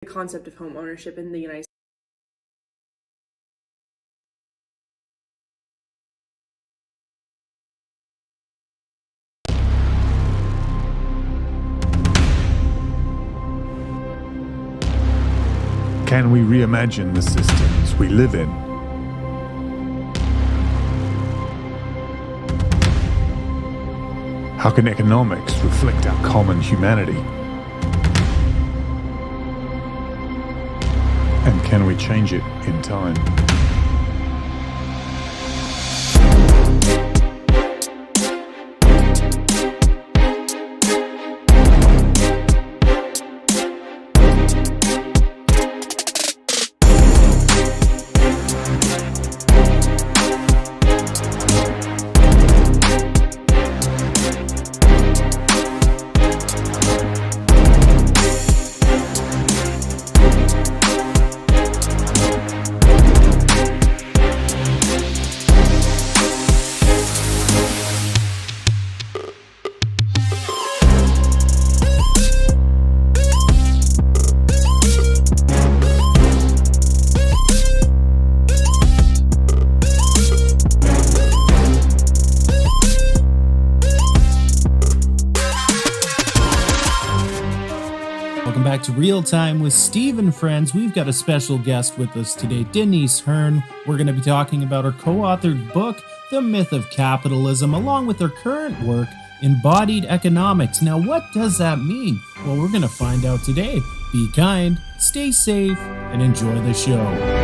The concept of home ownership in the United States. Can we reimagine the systems we live in? How can economics reflect our common humanity? And can we change it in time? To Real Time with Steve and Friends. We've got a special guest with us today, Denise Hearn. We're going to be talking about her co-authored book, The Myth of Capitalism, along with her current work, Embodied Economics. Now, what does that mean? Well, we're going to find out today. Be kind, stay safe, and enjoy the show.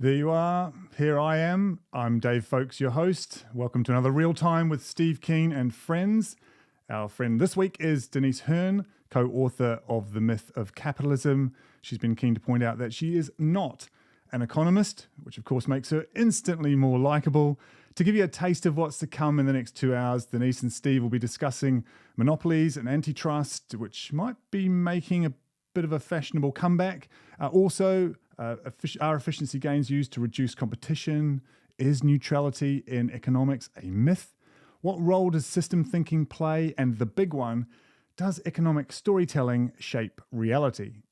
There you are. Here I am. I'm Dave Folks, your host. Welcome to another Real Time with Steve Keen and Friends. Our friend this week is Denise Hearn, co-author of The Myth of Capitalism. She's been keen to point out that she is not an economist, which of course makes her instantly more likable. To give you a taste of what's to come in the next 2 hours, Denise and Steve will be discussing Monopolies and Antitrust, which might be making a bit of a fashionable comeback. Are efficiency gains used to reduce competition? Is neutrality in economics a myth? What role does system thinking play? And the big one, does economic storytelling shape reality?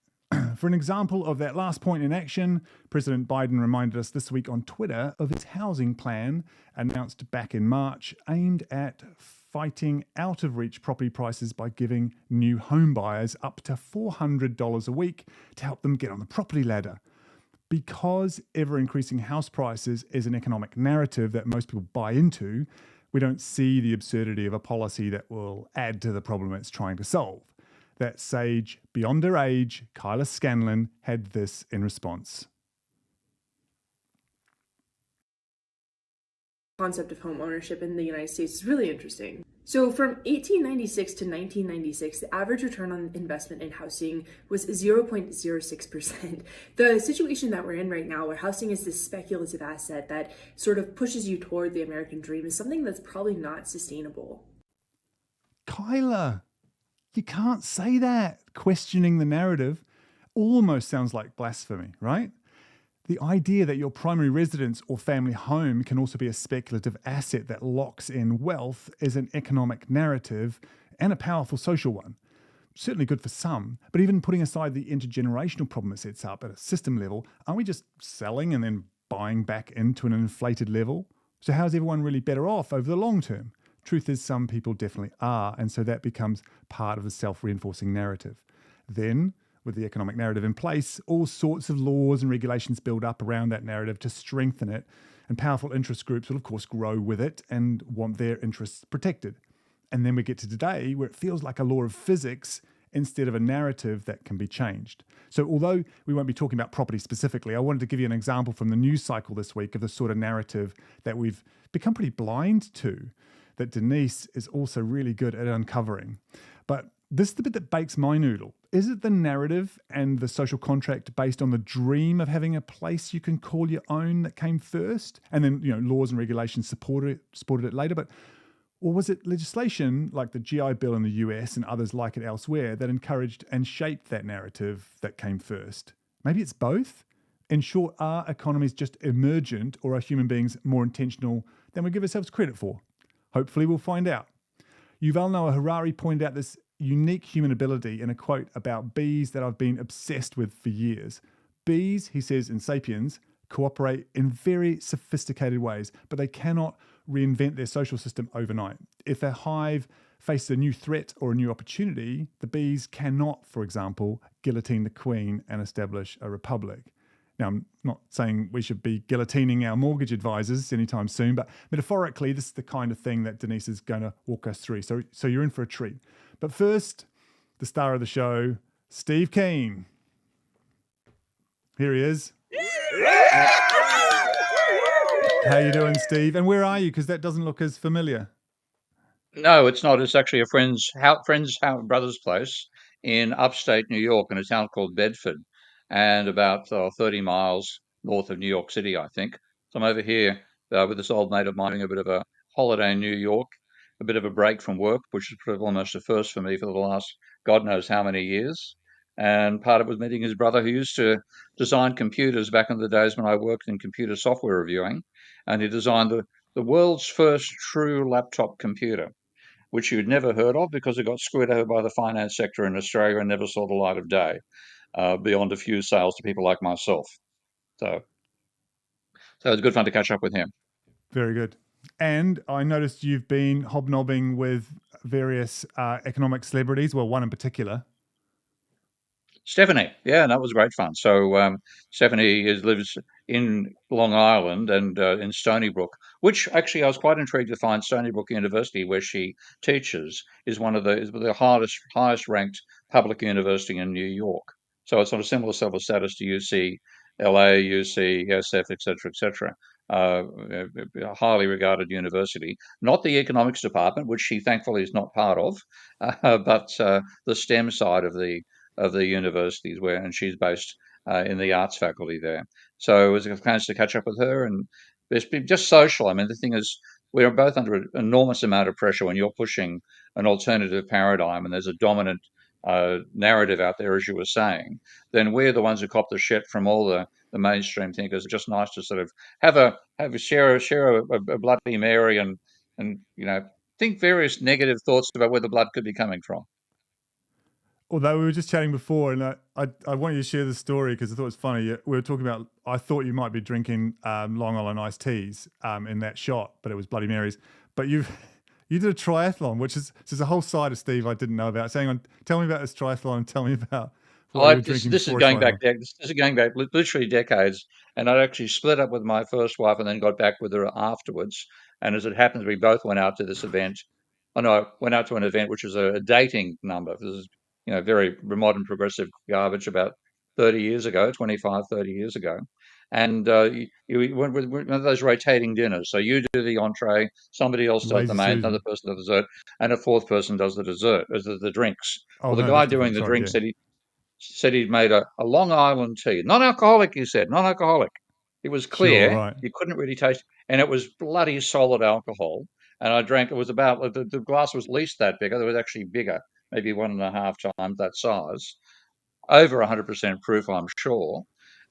For an example of that last point in action, President Biden reminded us this week on Twitter of his housing plan announced back in March, aimed at fighting out-of-reach property prices by giving new home buyers up to $400 a week to help them get on the property ladder. Because ever-increasing house prices is an economic narrative that most people buy into, we don't see the absurdity of a policy that will add to the problem it's trying to solve. That sage, beyond her age, Kyla Scanlon, had this in response. Concept of home ownership in the United States is really interesting. So from 1896 to 1996, the average return on investment in housing was 0.06%. The situation that we're in right now, where housing is this speculative asset that sort of pushes you toward the American dream, is something that's probably not sustainable. Kyla, you can't say that. Questioning the narrative almost sounds like blasphemy, right? The idea that your primary residence or family home can also be a speculative asset that locks in wealth is an economic narrative and a powerful social one. Certainly good for some, but even putting aside the intergenerational problem it sets up at a system level, aren't we just selling and then buying back into an inflated level? So how's everyone really better off over the long term? Truth is, some people definitely are, and so that becomes part of the self-reinforcing narrative. Then, with the economic narrative in place, all sorts of laws and regulations build up around that narrative to strengthen it. And powerful interest groups will, of course, grow with it and want their interests protected. And then we get to today where it feels like a law of physics instead of a narrative that can be changed. So although we won't be talking about property specifically, I wanted to give you an example from the news cycle this week of the sort of narrative that we've become pretty blind to, that Denise is also really good at uncovering. But this is the bit that bakes my noodle. Is it the narrative and the social contract based on the dream of having a place you can call your own that came first? And then, laws and regulations supported it later. Or was it legislation like the GI Bill in the US and others like it elsewhere that encouraged and shaped that narrative that came first? Maybe it's both. In short, are economies just emergent, or are human beings more intentional than we give ourselves credit for? Hopefully we'll find out. Yuval Noah Harari pointed out this unique human ability in a quote about bees that I've been obsessed with for years. Bees, he says in Sapiens, cooperate in very sophisticated ways, but they cannot reinvent their social system overnight. If a hive faces a new threat or a new opportunity, the bees cannot, for example, guillotine the queen and establish a republic. Now, I'm not saying we should be guillotining our mortgage advisors anytime soon, but metaphorically, this is the kind of thing that Denise is going to walk us through. So you're in for a treat. But first, the star of the show, Steve Keen. Here he is. How you doing, Steve? And where are you? Because that doesn't look as familiar. No, it's not. It's actually a brother's place in upstate New York in a town called Bedford, and about 30 miles north of New York City, I think. So I'm over here with this old mate of mine having a bit of a holiday in New York, a bit of a break from work, which is almost a first for me for the last God knows how many years. And part of it was meeting his brother, who used to design computers back in the days when I worked in computer software reviewing. And he designed the world's first true laptop computer, which you'd never heard of because it got screwed over by the finance sector in Australia and never saw the light of day, beyond a few sales to people like myself. So it's good fun to catch up with him. Very good. And I noticed you've been hobnobbing with various economic celebrities, well, one in particular. Stephanie, yeah, that was great fun. So Stephanie lives in Long Island and in Stony Brook, which actually I was quite intrigued to find Stony Brook University, where she teaches, is the highest ranked public university in New York. So it's on a similar level of status to UC LA, UC SF, etc. A highly regarded university, not the economics department, which she thankfully is not part of, but the STEM side of the universities and she's based in the arts faculty there. So it was a chance to catch up with her, and it's been just social. I mean, the thing is, we're both under an enormous amount of pressure when you're pushing an alternative paradigm and there's a dominant narrative out there, as you were saying. Then we're the ones who cop the shit from all the mainstream thinkers. It's just nice to sort of share a Bloody Mary and think various negative thoughts about where the blood could be coming from. Although we were just chatting before, and I want you to share the story because I thought it was funny. We were talking about, I thought you might be drinking Long Island iced teas in that shot, but it was Bloody Marys. But you did a triathlon, which is there's a whole side of Steve I didn't know about. So hang on, tell me about this triathlon and tell me about what you were drinking. This is going back literally decades, and I'd actually split up with my first wife and then got back with her afterwards. And as it happens, we both went out to this event. Oh no, went out to an event which was a dating number. This is very modern progressive garbage about 30 years ago, 25, 30 years ago. And you went with one of those rotating dinners. So you do the entree, somebody else does the main, another person does the dessert, and a fourth person does the dessert, the drinks. Oh, well, the guy doing the drinks said he'd made a Long Island tea. Non-alcoholic, he said, non-alcoholic. It was clear. Sure, right. You couldn't really taste, and it was bloody solid alcohol. And I drank, it was about, the glass was at least that big. It was actually bigger, maybe 1.5 times that size, over 100% proof, I'm sure.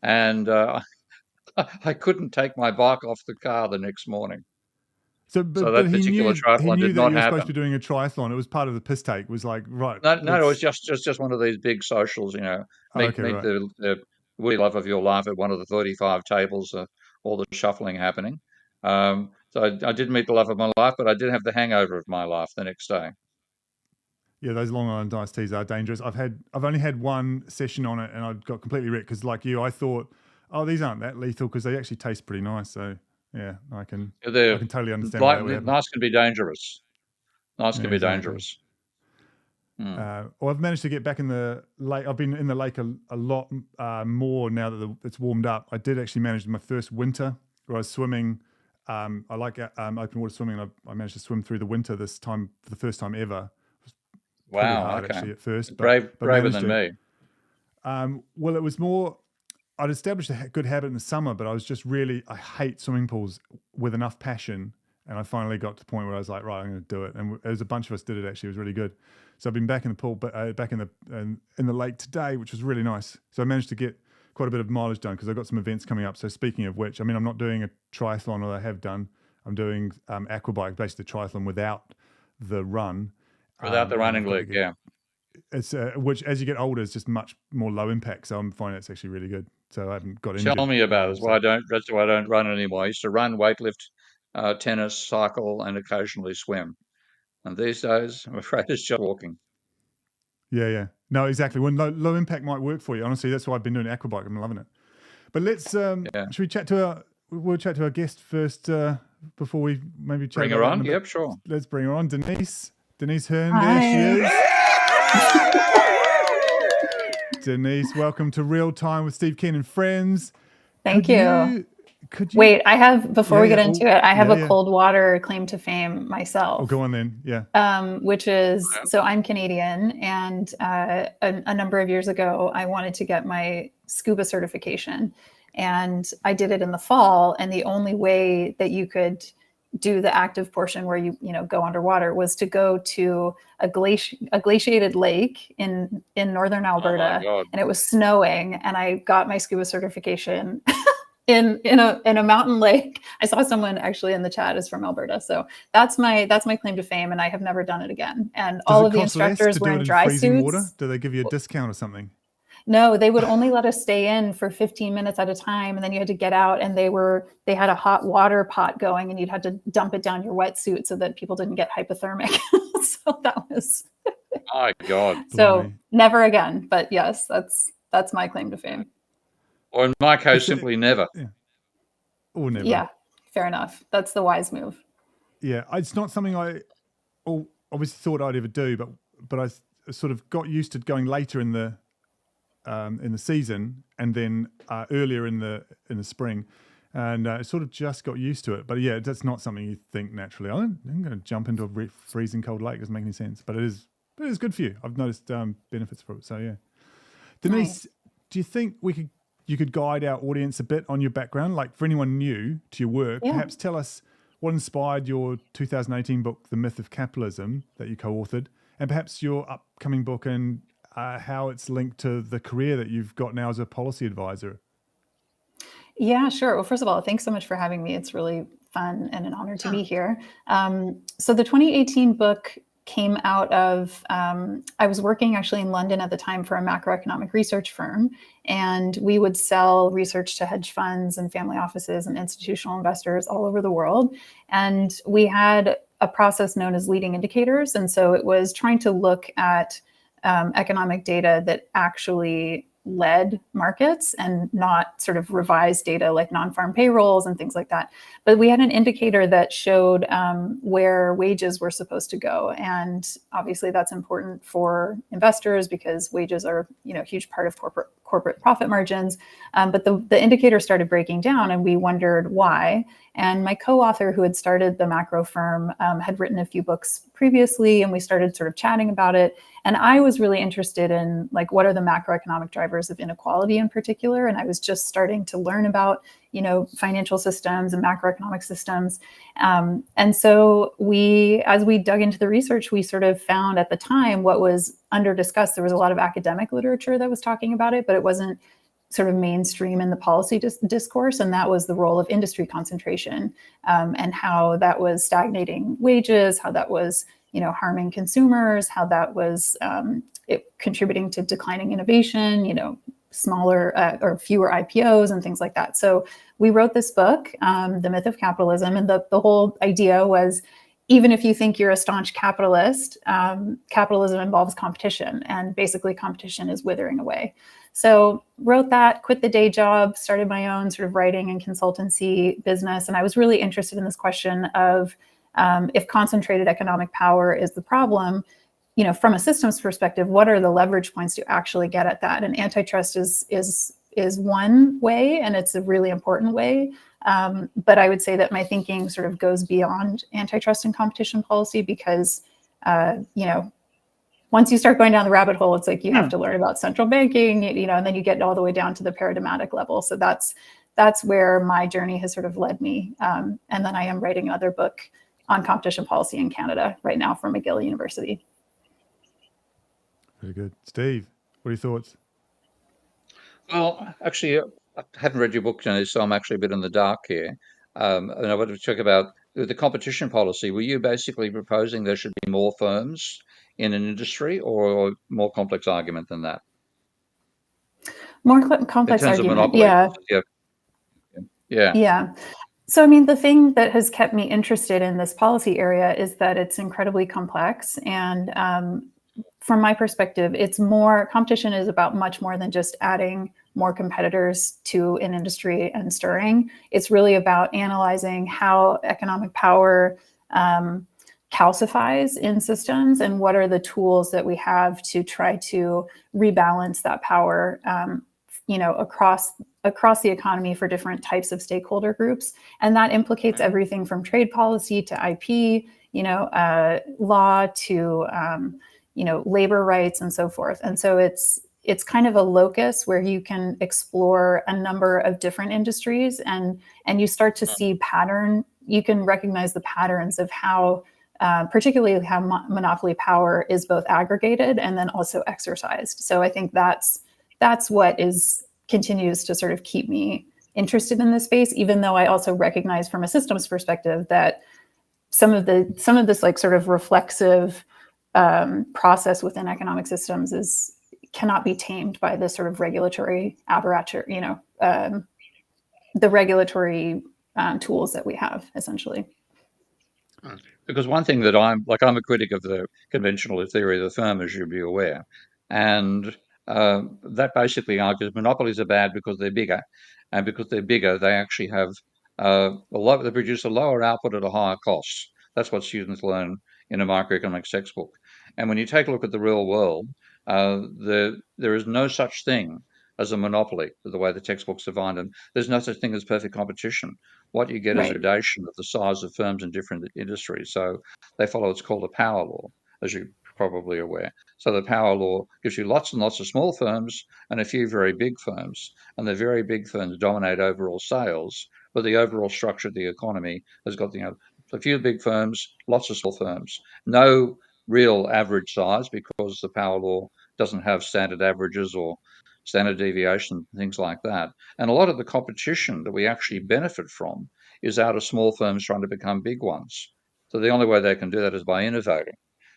And I couldn't take my bike off the car the next morning. So that particular triathlon did not happen. You were supposed to be doing a triathlon. It was part of the piss take. It was like, right. No, it was just one of these big socials, meet the woody love of your life at one of the 35 tables, all the shuffling happening. So I didn't meet the love of my life, but I did have the hangover of my life the next day. Yeah, those Long Island iced teas are dangerous. I've only had one session on it, and I got completely wrecked because, like you, I thought, oh, these aren't that lethal because they actually taste pretty nice. So Yeah, I can They're totally understand why that would happen. nice can be dangerous. Nice can be exactly. dangerous. Well, I've managed to get back in the lake. I've been in the lake a lot more now that it's warmed up. I did actually manage my first winter where I was swimming. I like open water swimming. And I managed to swim through the winter this time for the first time ever. It was pretty hard actually at first, but braver managed than it. me. Well, it was more. I'd established a good habit in the summer, but I was just I hate swimming pools with enough passion. And I finally got to the point where I was like, right, I'm going to do it. And there's a bunch of us did it actually. It was really good. So I've been back in the pool, but back in the lake today, which was really nice. So I managed to get quite a bit of mileage done because I've got some events coming up. So speaking of which, I mean, I'm not doing a triathlon, or I have done. I'm doing aquabike, basically a triathlon without the run. Without the running leg, yeah. It's which, as you get older, is just much more low impact. So I'm finding it's actually really good. So I haven't got injured. Tell me about it. That's why I don't run anymore. I used to run, weightlift, tennis, cycle, and occasionally swim. And these days, I'm afraid it's just walking. Yeah. No, exactly. When low impact might work for you. Honestly, that's why I've been doing aquabike. I'm loving it. But let's should we chat to we'll chat to our guest first before we maybe chat. Bring her on. Yep, sure. Let's bring her on, Denise Hearn. Hi. There she is. Denise, welcome to Real Time with Steve Keane and Friends. Thank you. Could you wait? I have before we get into it. I have a cold water claim to fame myself. Oh, go on then. Yeah. Which is so I'm Canadian, and a number of years ago, I wanted to get my scuba certification, and I did it in the fall. And the only way that you could do the active portion where you go underwater was to go to a glaciated lake in northern Alberta, and it was snowing, and I got my scuba certification in a mountain lake. I saw someone actually in the chat is from Alberta, so that's my claim to fame, and I have never done it again. And all of the instructors were in dry suits. Water? Do they give you a discount or something? No, they would only let us stay in for 15 minutes at a time, and then you had to get out, and they had a hot water pot going, and you'd had to dump it down your wetsuit so that people didn't get hypothermic. So that was my God. So never again, but yes, that's my claim to fame. Or in my case, simply never. Yeah. Or never. Yeah, fair enough. That's the wise move. Yeah, it's not something I obviously thought I'd ever do, but I sort of got used to going later in the season, and then earlier in the spring, and I sort of just got used to it. But yeah, that's not something you think naturally. I'm going to jump into a freezing cold lake. It doesn't make any sense, but it is good for you. I've noticed benefits for it. So yeah, Denise, do you think you could guide our audience a bit on your background, like for anyone new to your work? Yeah. Perhaps tell us what inspired your 2018 book, The Myth of Capitalism, that you co-authored, and perhaps your upcoming book and how it's linked to the career that you've got now as a policy advisor. Yeah, sure. Well, first of all, thanks so much for having me. It's really fun and an honor to be here. So the 2018 book came out of, I was working actually in London at the time for a macroeconomic research firm, and we would sell research to hedge funds and family offices and institutional investors all over the world. And we had a process known as leading indicators. And so it was trying to look at economic data that actually led markets and not sort of revised data like non-farm payrolls and things like that. But we had an indicator that showed where wages were supposed to go. And obviously that's important for investors because wages are, a huge part of corporate profit margins. But the indicator started breaking down and we wondered why. And my co-author who had started the macro firm had written a few books previously, and we started sort of chatting about it. And I was really interested in what are the macroeconomic drivers of inequality in particular. And I was just starting to learn about, financial systems and macroeconomic systems. And so as we dug into the research, we sort of found at the time what was under discussed. There was a lot of academic literature that was talking about it, but it wasn't sort of mainstream in the policy discourse. And that was the role of industry concentration and how that was stagnating wages, how that was, harming consumers, how that was contributing to declining innovation, smaller or fewer IPOs and things like that. So we wrote this book, The Myth of Capitalism. And the whole idea was, even if you think you're a staunch capitalist, capitalism involves competition. And basically competition is withering away. So wrote that, quit the day job, started my own sort of writing and consultancy business. And I was really interested in this question of if concentrated economic power is the problem, from a systems perspective, what are the leverage points to actually get at that? And antitrust is one way, and it's a really important way. But I would say that my thinking sort of goes beyond antitrust and competition policy because, once you start going down the rabbit hole, it's like you have to learn about central banking, and then you get all the way down to the paradigmatic level. So that's where my journey has sort of led me. And then I am writing another book on competition policy in Canada right now from McGill University. Very good. Steve, what are your thoughts? Well, actually, I haven't read your book, Denise, so I'm actually a bit in the dark here. And I want to talk about the competition policy. Were you basically proposing there should be more firms in an industry, or a more complex argument than that? More complex in terms argument, of monopoly? Yeah. So, I mean, the thing that has kept me interested in this policy area is that it's incredibly complex. And from my perspective, competition is about much more than just adding more competitors to an industry and stirring. It's really about analyzing how economic power calcifies in systems and what are the tools that we have to try to rebalance that power across the economy for different types of stakeholder groups. And that implicates everything from trade policy to IP, law to labor rights and so forth. And so it's kind of a locus where you can explore a number of different industries and you start to see you can recognize the patterns of how particularly how monopoly power is both aggregated and then also exercised. So I think that's what continues to sort of keep me interested in this space, even though I also recognize from a systems perspective that some of this like sort of reflexive process within economic systems cannot be tamed by this sort of regulatory apparatus, the regulatory tools that we have essentially. Because one thing that I'm a critic of the conventional theory of the firm, as you'd be aware, and that basically argues monopolies are bad because they're bigger, and because they're bigger, they actually have they produce a lower output at a higher cost. That's what students learn in a microeconomics textbook. And when you take a look at the real world, there is no such thing as a monopoly, the way the textbooks define them. There's no such thing as perfect competition. What you get is a gradation of the size of firms in different industries. So they follow what's called a power law, as you're probably aware. So the power law gives you lots and lots of small firms and a few very big firms. And the very big firms dominate overall sales, but the overall structure of the economy has got a few big firms, lots of small firms. No real average size because the power law doesn't have standard averages or standard deviation, things like that. And a lot of the competition that we actually benefit from is out of small firms trying to become big ones. So the only way they can do that is by innovating.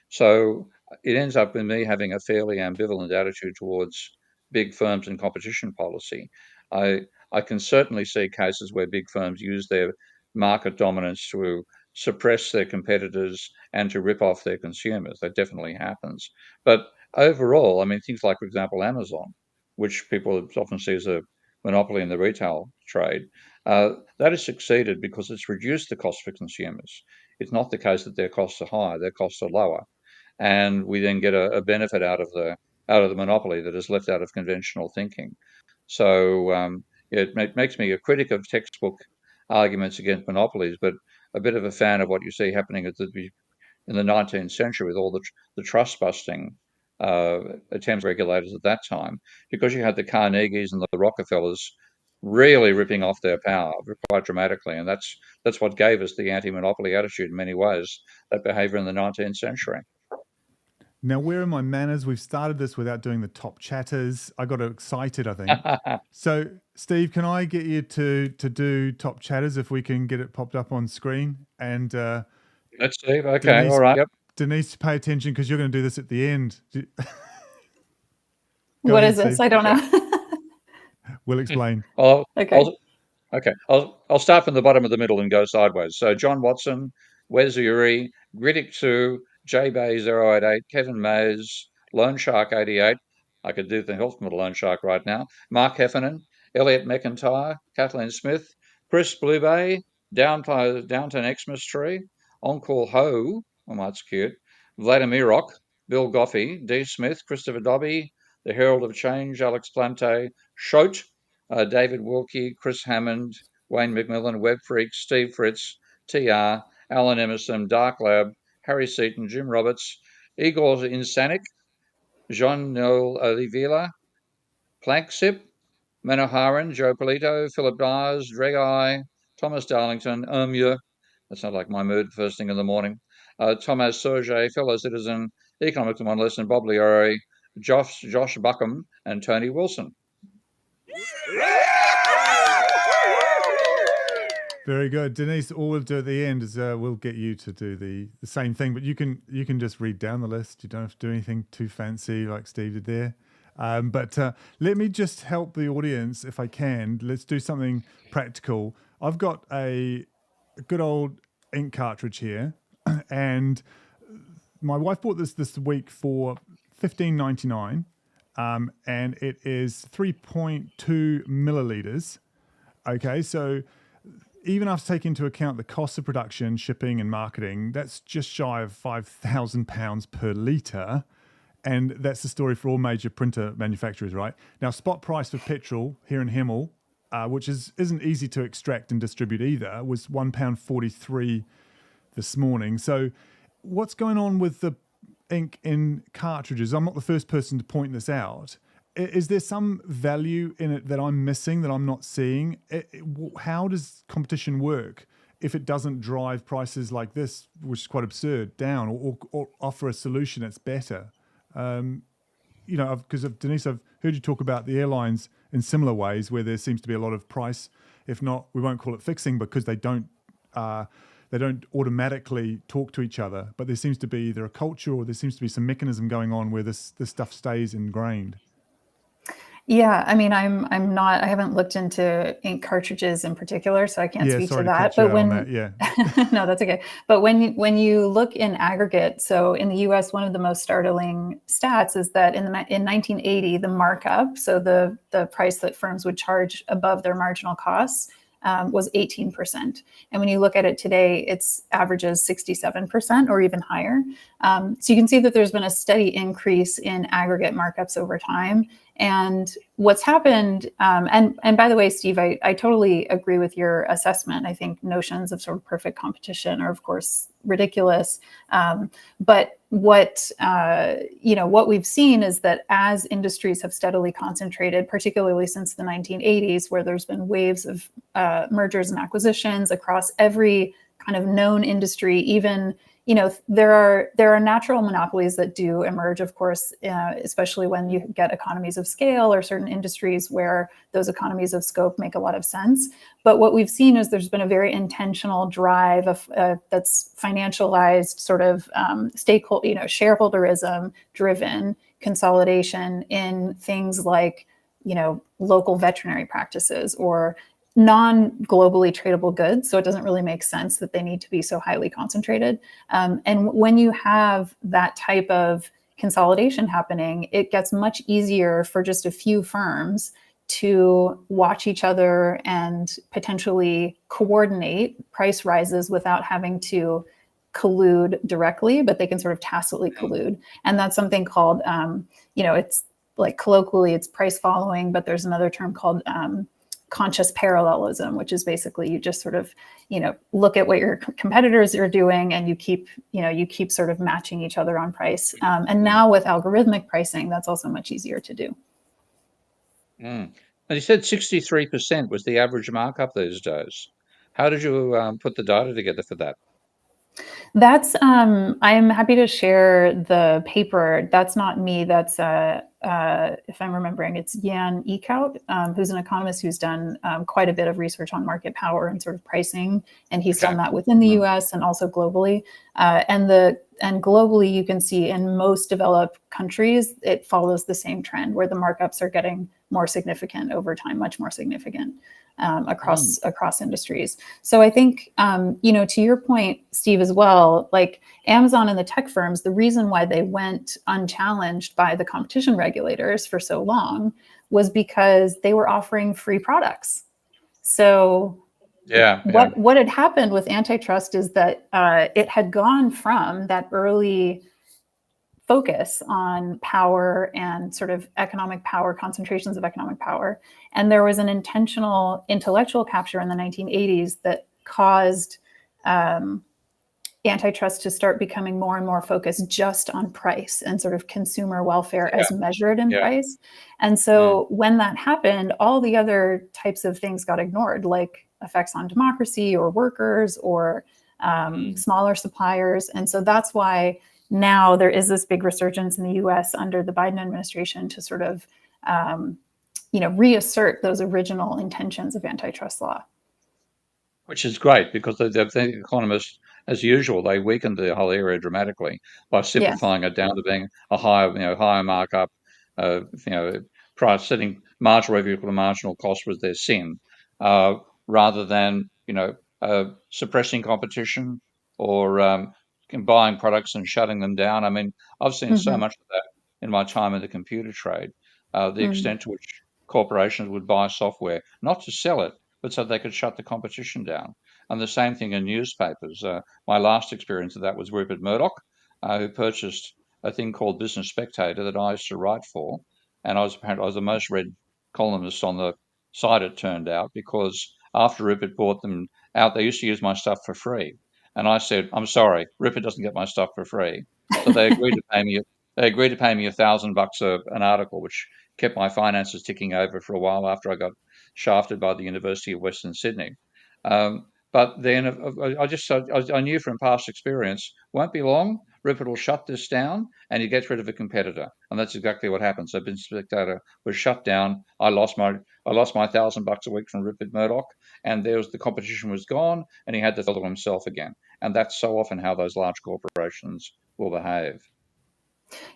So it ends up with me having a fairly ambivalent attitude towards big firms and competition policy. I can certainly see cases where big firms use their market dominance to suppress their competitors and to rip off their consumers. That definitely happens. But overall, I mean, things like, for example, Amazon, which people often see as a monopoly in the retail trade, that has succeeded because it's reduced the cost for consumers. It's not the case that their costs are higher; their costs are lower, and we then get a benefit out of the monopoly that is left out of conventional thinking. So it makes me a critic of textbook arguments against monopolies, but a bit of a fan of what you see happening in the 19th century with all the trust busting attempts regulators at that time, because you had the Carnegies and the Rockefellers really ripping off their power quite dramatically, and that's what gave us the anti-monopoly attitude in many ways, that behaviour in the 19th century. Now, where are my manners? We've started this without doing the top chatters. I got excited, I think. So, Steve, can I get you to do top chatters if we can get it popped up on screen? And let's see. Okay, Denise, all right. Yep. Denise, pay attention because you're going to do this at the end. What is this? Steve. I don't know. We'll explain. Okay. I'll start from the bottom of the middle and go sideways. So, John Watson, Wes Uri, Griddick 2, J Bay 088, Kevin Mays, Lone Shark 88, I could do the Hospital loan shark right now. Mark Heffernan, Elliot McIntyre, Kathleen Smith, Chris Bluebay, Downton Xmas Tree, Encore Ho, oh, that's cute, Vladimir Rock, Bill Goffey, Dee Smith, Christopher Dobby, The Herald of Change, Alex Plante, Schote, David Wilkie, Chris Hammond, Wayne McMillan, Web Freak, Steve Fritz, TR, Alan Emerson, Dark Lab, Harry Seaton, Jim Roberts, Igor Insanik, Jean-Noel Oliveira, Planksip, Manoharan, Joe Polito, Philip Dyers, Dreg-Eye, Thomas Darlington, that's not like my mood first thing in the morning, Thomas Serge, fellow citizen, Economics 1 Lesson, Bob Liori, Josh Buckham, and Tony Wilson. Very good, Denise. All we'll do at the end is we'll get you to do the same thing, but you can just read down the list. You don't have to do anything too fancy like Steve did there. But let me just help the audience if I can. Let's do something practical. I've got a good old ink cartridge here, and my wife bought this week for $15.99, and it is 3.2 milliliters. Okay, so even after taking into account the cost of production, shipping, and marketing, that's just shy of £5,000 per litre. And that's the story for all major printer manufacturers, right? Now, spot price for petrol here in Hemel, which isn't easy to extract and distribute either, was £1.43 this morning. So what's going on with the ink in cartridges? I'm not the first person to point this out. Is there some value in it that I'm missing, that I'm not seeing? How does competition work if it doesn't drive prices like this, which is quite absurd, down, or offer a solution that's better? Because Denise, I've heard you talk about the airlines in similar ways where there seems to be a lot of price, if not, we won't call it fixing because they don't automatically talk to each other, but there seems to be either a culture or there seems to be some mechanism going on where this stuff stays ingrained. Yeah, I mean, I haven't looked into ink cartridges in particular, so I can't speak to that. But yeah. No, that's okay. But when you look in aggregate, so in the U.S., one of the most startling stats is that in 1980, the markup, so the price that firms would charge above their marginal costs, was 18%. And when you look at it today, it's averages 67% or even higher. So you can see that there's been a steady increase in aggregate markups over time. And what's happened, and by the way, Steve, I totally agree with your assessment. I think notions of sort of perfect competition are, of course, ridiculous. But what we've seen is that as industries have steadily concentrated, particularly since the 1980s, where there's been waves of mergers and acquisitions across every kind of known industry, even there are natural monopolies that do emerge, of course, especially when you get economies of scale or certain industries where those economies of scope make a lot of sense. But what we've seen is there's been a very intentional drive that's financialized, sort of shareholderism driven consolidation in things like local veterinary practices or non-globally tradable goods. So it doesn't really make sense that they need to be so highly concentrated. And when you have that type of consolidation happening, it gets much easier for just a few firms to watch each other and potentially coordinate price rises without having to collude directly, but they can sort of tacitly collude. And that's something called, it's like colloquially, it's price following, but there's another term called conscious parallelism, which is basically you just sort of, look at what your competitors are doing and you keep sort of matching each other on price. And now with algorithmic pricing, that's also much easier to do. And you said 63% was the average markup these days. How did you put the data together for that? That's I'm happy to share the paper. That's not me. That's if I'm remembering, it's Jan Eekhout, who's an economist who's done quite a bit of research on market power and sort of pricing, and he's done that within the U.S. and also globally. And globally, you can see in most developed countries, it follows the same trend where the markups are getting more significant over time, much more significant. across industries. So I think, to your point, Steve, as well, like Amazon and the tech firms, the reason why they went unchallenged by the competition regulators for so long was because they were offering free products. So what had happened with antitrust is that it had gone from that early focus on power and sort of economic power, concentrations of economic power. And there was an intentional intellectual capture in the 1980s that caused antitrust to start becoming more and more focused just on price and sort of consumer welfare as measured in price. And so when that happened, all the other types of things got ignored, like effects on democracy or workers or smaller suppliers. And so that's why now there is this big resurgence in the US under the Biden administration to sort of, reassert those original intentions of antitrust law. Which is great because the economists, as usual, they weakened the whole area dramatically by simplifying it down to being a higher markup, price setting marginal revenue equal to marginal cost was their sin, rather than suppressing competition or buying products and shutting them down. I mean, I've seen so much of that in my time in the computer trade, the extent to which corporations would buy software not to sell it, but so they could shut the competition down. And the same thing in newspapers. My last experience of that was Rupert Murdoch, who purchased a thing called Business Spectator that I used to write for, and I was the most read columnist on the site, it turned out, because after Rupert bought them out, they used to use my stuff for free. And I said, I'm sorry, Rupert doesn't get my stuff for free. So they agreed to pay me. They agreed to pay me $1,000 an article, which kept my finances ticking over for a while after I got shafted by the University of Western Sydney. But then I knew from past experience, won't be long, Rupert will shut this down and he gets rid of a competitor. And that's exactly what happened. So Business Spectator was shut down. I lost my $1,000 a week from Rupert Murdoch, and the competition was gone, and he had to sell himself again. And that's so often how those large corporations will behave.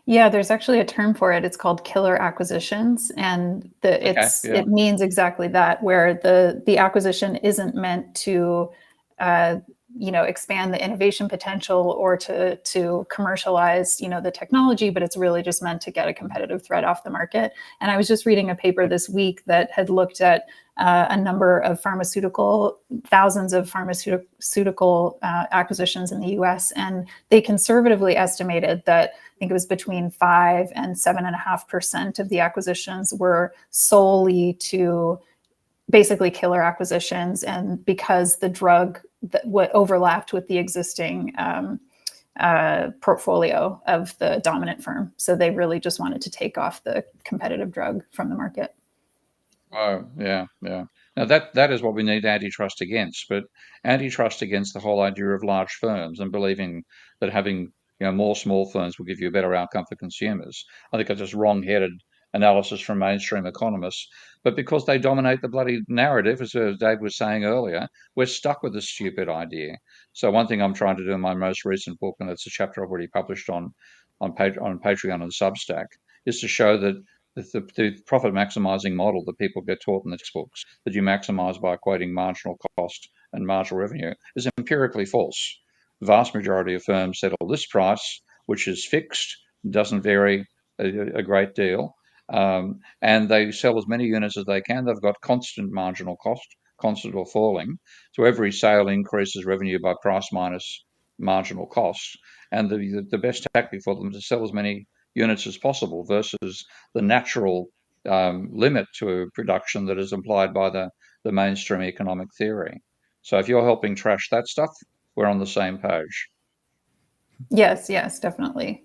Yeah, there's actually a term for it. It's called killer acquisitions, and it means exactly that, where the acquisition isn't meant to expand the innovation potential or to commercialize the technology, but it's really just meant to get a competitive threat off the market. And I was just reading a paper this week that had looked at a number of thousands of pharmaceutical acquisitions in the US, and they conservatively estimated that I think it was between 5 and 7.5% of the acquisitions were solely to basically killer acquisitions, and because the drug what overlapped with the existing portfolio of the dominant firm. So they really just wanted to take off the competitive drug from the market. Oh, yeah. Now that is what we need antitrust against, but antitrust against the whole idea of large firms and believing that having more small firms will give you a better outcome for consumers. I think it's just wrong-headed analysis from mainstream economists. But because they dominate the bloody narrative, as Dave was saying earlier, we're stuck with this stupid idea. So one thing I'm trying to do in my most recent book, and it's a chapter I've already published on Patreon and Substack, is to show that the profit maximizing model that people get taught in the textbooks, that you maximize by equating marginal cost and marginal revenue, is empirically false. The vast majority of firms settle this price, which is fixed, doesn't vary a great deal, and they sell as many units as they can. They've got constant marginal cost, constant or falling. So every sale increases revenue by price minus marginal cost. And the best tactic for them is to sell as many units as possible versus the natural limit to production that is implied by the mainstream economic theory. So if you're helping trash that stuff, we're on the same page. Yes, definitely.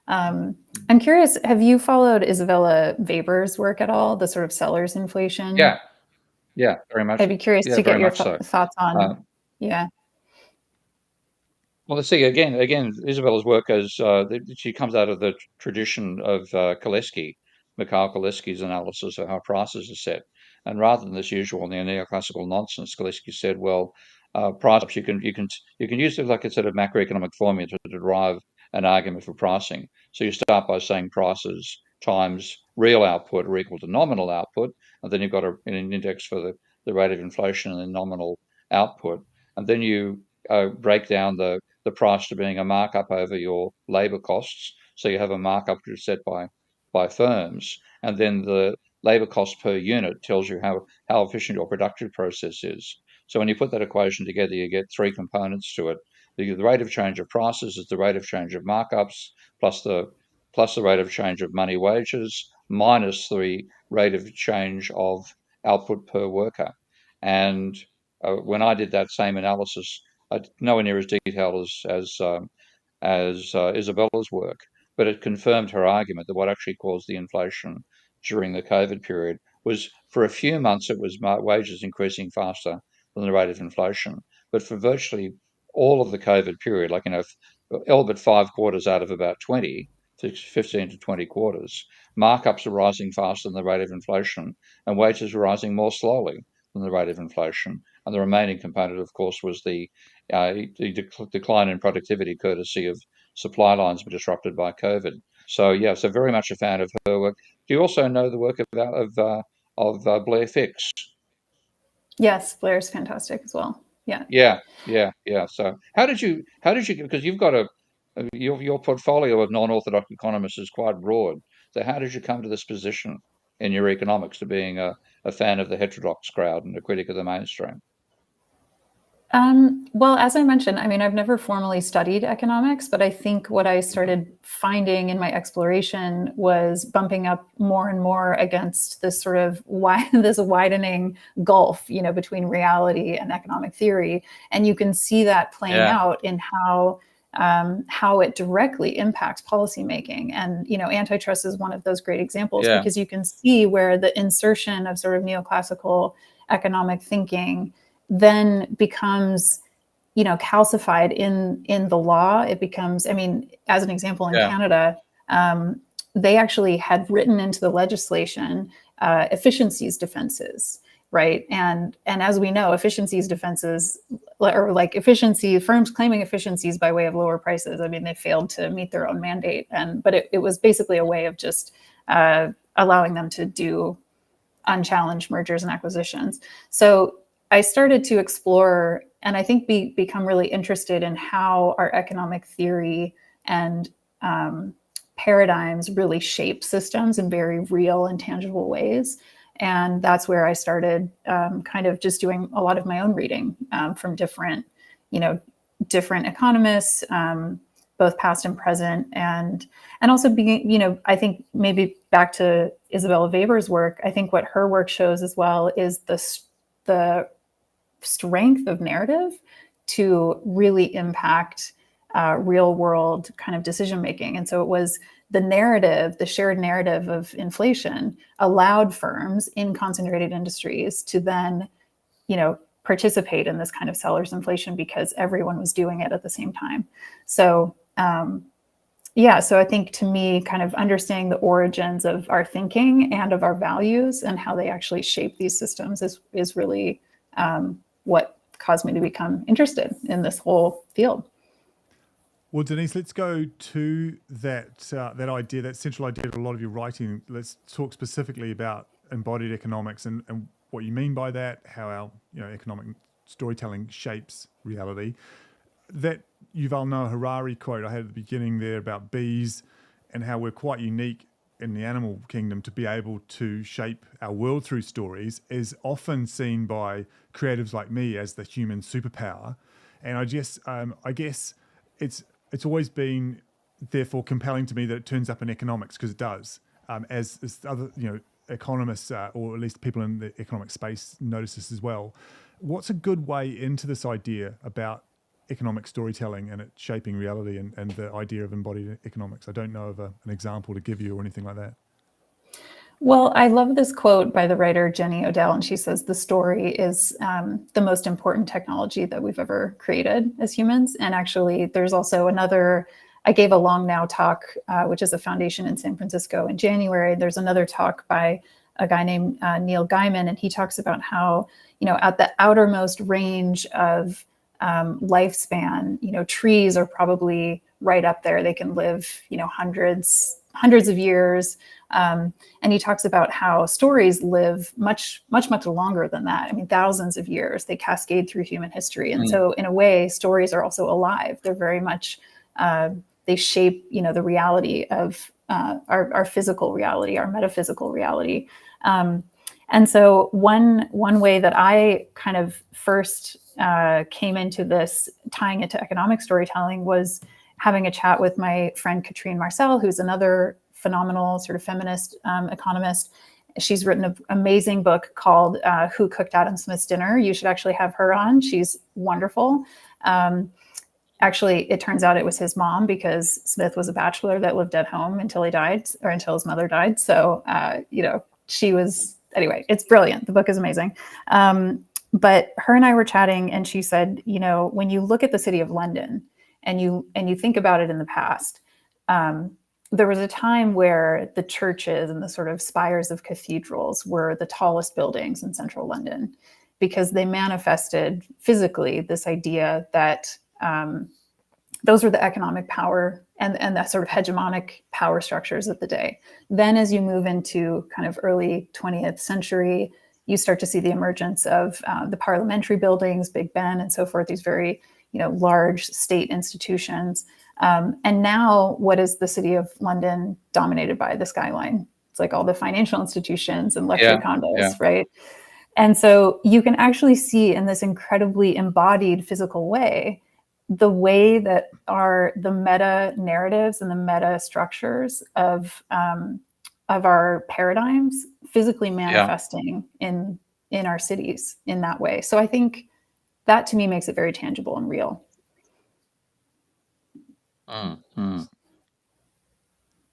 I'm curious, have you followed Isabella Weber's work at all, the sort of seller's inflation? Yeah, very much. I'd be curious to get your thoughts on. Yeah. Well, let's see, again, Isabella's work she comes out of the tradition of Mikhail Kalecki's analysis of how prices are set. And rather than this usual neoclassical nonsense, Kalecki said, well, price you can use it like a sort of macroeconomic formula to derive an argument for pricing. So you start by saying prices times real output are equal to nominal output, and then you've got an index for the rate of inflation and the nominal output, and then you break down the price to being a markup over your labour costs. So you have a markup which is set by firms, and then the labour cost per unit tells you how efficient your productive process is. So when you put that equation together, you get three components to it. The rate of change of prices is the rate of change of markups plus the rate of change of money wages minus the rate of change of output per worker. And when I did that same analysis, nowhere near as detailed as Isabella's work, but it confirmed her argument that what actually caused the inflation during the COVID period was, for a few months, it was wages increasing faster than the rate of inflation. But for virtually all of the COVID period, like, all but 5 quarters out of about 20, 15 to 20 quarters, markups are rising faster than the rate of inflation, and wages are rising more slowly than the rate of inflation. And the remaining component, of course, was the decline in productivity courtesy of supply lines were disrupted by COVID. So yeah, so very much a fan of her work. Do you also know the work of Blair Fix? Yes, Blair's fantastic as well. Yeah. Yeah. So how did you because you've got your portfolio of non-orthodox economists is quite broad. So how did you come to this position in your economics to being a fan of the heterodox crowd and a critic of the mainstream? Well, as I mentioned, I mean, I've never formally studied economics, but I think what I started finding in my exploration was bumping up more and more against this sort of this widening gulf, between reality and economic theory. And you can see that playing out in how it directly impacts policymaking. And, antitrust is one of those great examples because you can see where the insertion of sort of neoclassical economic thinking then becomes, calcified in the law. It becomes, as an example, in Canada, they actually had written into the legislation efficiencies defenses, right? And as we know, efficiencies defenses, or like efficiency, firms claiming efficiencies by way of lower prices, they failed to meet their own mandate. But it was basically a way of just allowing them to do unchallenged mergers and acquisitions. So I started to explore, and I think become really interested in how our economic theory and paradigms really shape systems in very real and tangible ways. And that's where I started kind of just doing a lot of my own reading from different economists, both past and present, and also being, I think maybe back to Isabella Weber's work. I think what her work shows as well is the strength of narrative to really impact real world kind of decision making. And so it was the shared narrative of inflation allowed firms in concentrated industries to then, participate in this kind of seller's inflation because everyone was doing it at the same time. So, so I think, to me, kind of understanding the origins of our thinking and of our values and how they actually shape these systems is really what caused me to become interested in this whole field. Well, Denise, let's go to that idea, that central idea of a lot of your writing. Let's talk specifically about embodied economics and what you mean by that, how our economic storytelling shapes reality. That Yuval Noah Harari quote I had at the beginning there about bees and how we're quite unique in the animal kingdom to be able to shape our world through stories is often seen by creatives like me as the human superpower. And I guess it's always been therefore compelling to me that it turns up in economics, because it does. As other economists or at least people in the economic space notice this as well. What's a good way into this idea about economic storytelling and it shaping reality and the idea of embodied economics? I don't know of an example to give you or anything like that. Well, I love this quote by the writer Jenny Odell, and she says, the story is the most important technology that we've ever created as humans. And actually, there's also I gave a Long Now talk, which is a foundation in San Francisco in January. There's another talk by a guy named Neil Gaiman, and he talks about how, at the outermost range of lifespan, trees are probably right up there. They can live, hundreds, hundreds of years. And he talks about how stories live much longer than that. I mean, thousands of years. They cascade through human history. And so in a way, stories are also alive. They're very much, they shape, the reality of our physical reality, our metaphysical reality. And so one way that I kind of first came into this, tying it to economic storytelling, was having a chat with my friend Katrine Marcel, who's another phenomenal sort of feminist economist. She's written an amazing book called Who Cooked Adam Smith's Dinner? You should actually have her on. She's wonderful. Actually, it turns out it was his mom, because Smith was a bachelor that lived at home until he died, or until his mother died. So, she was, anyway, it's brilliant. The book is amazing. But her and I were chatting, and she said, when you look at the city of London and you think about it in the past, there was a time where the churches and the sort of spires of cathedrals were the tallest buildings in central London, because they manifested physically this idea that those were the economic power and the sort of hegemonic power structures of the day. Then as you move into kind of early 20th century, you start to see the emergence of the parliamentary buildings, Big Ben, and so forth, these very large state institutions. And now what is the city of London dominated by? The skyline. It's like all the financial institutions and luxury condos, right? And so you can actually see in this incredibly embodied physical way, the way that the meta narratives and the meta structures of our paradigms physically manifesting in our cities in that way. So I think that, to me, makes it very tangible and real.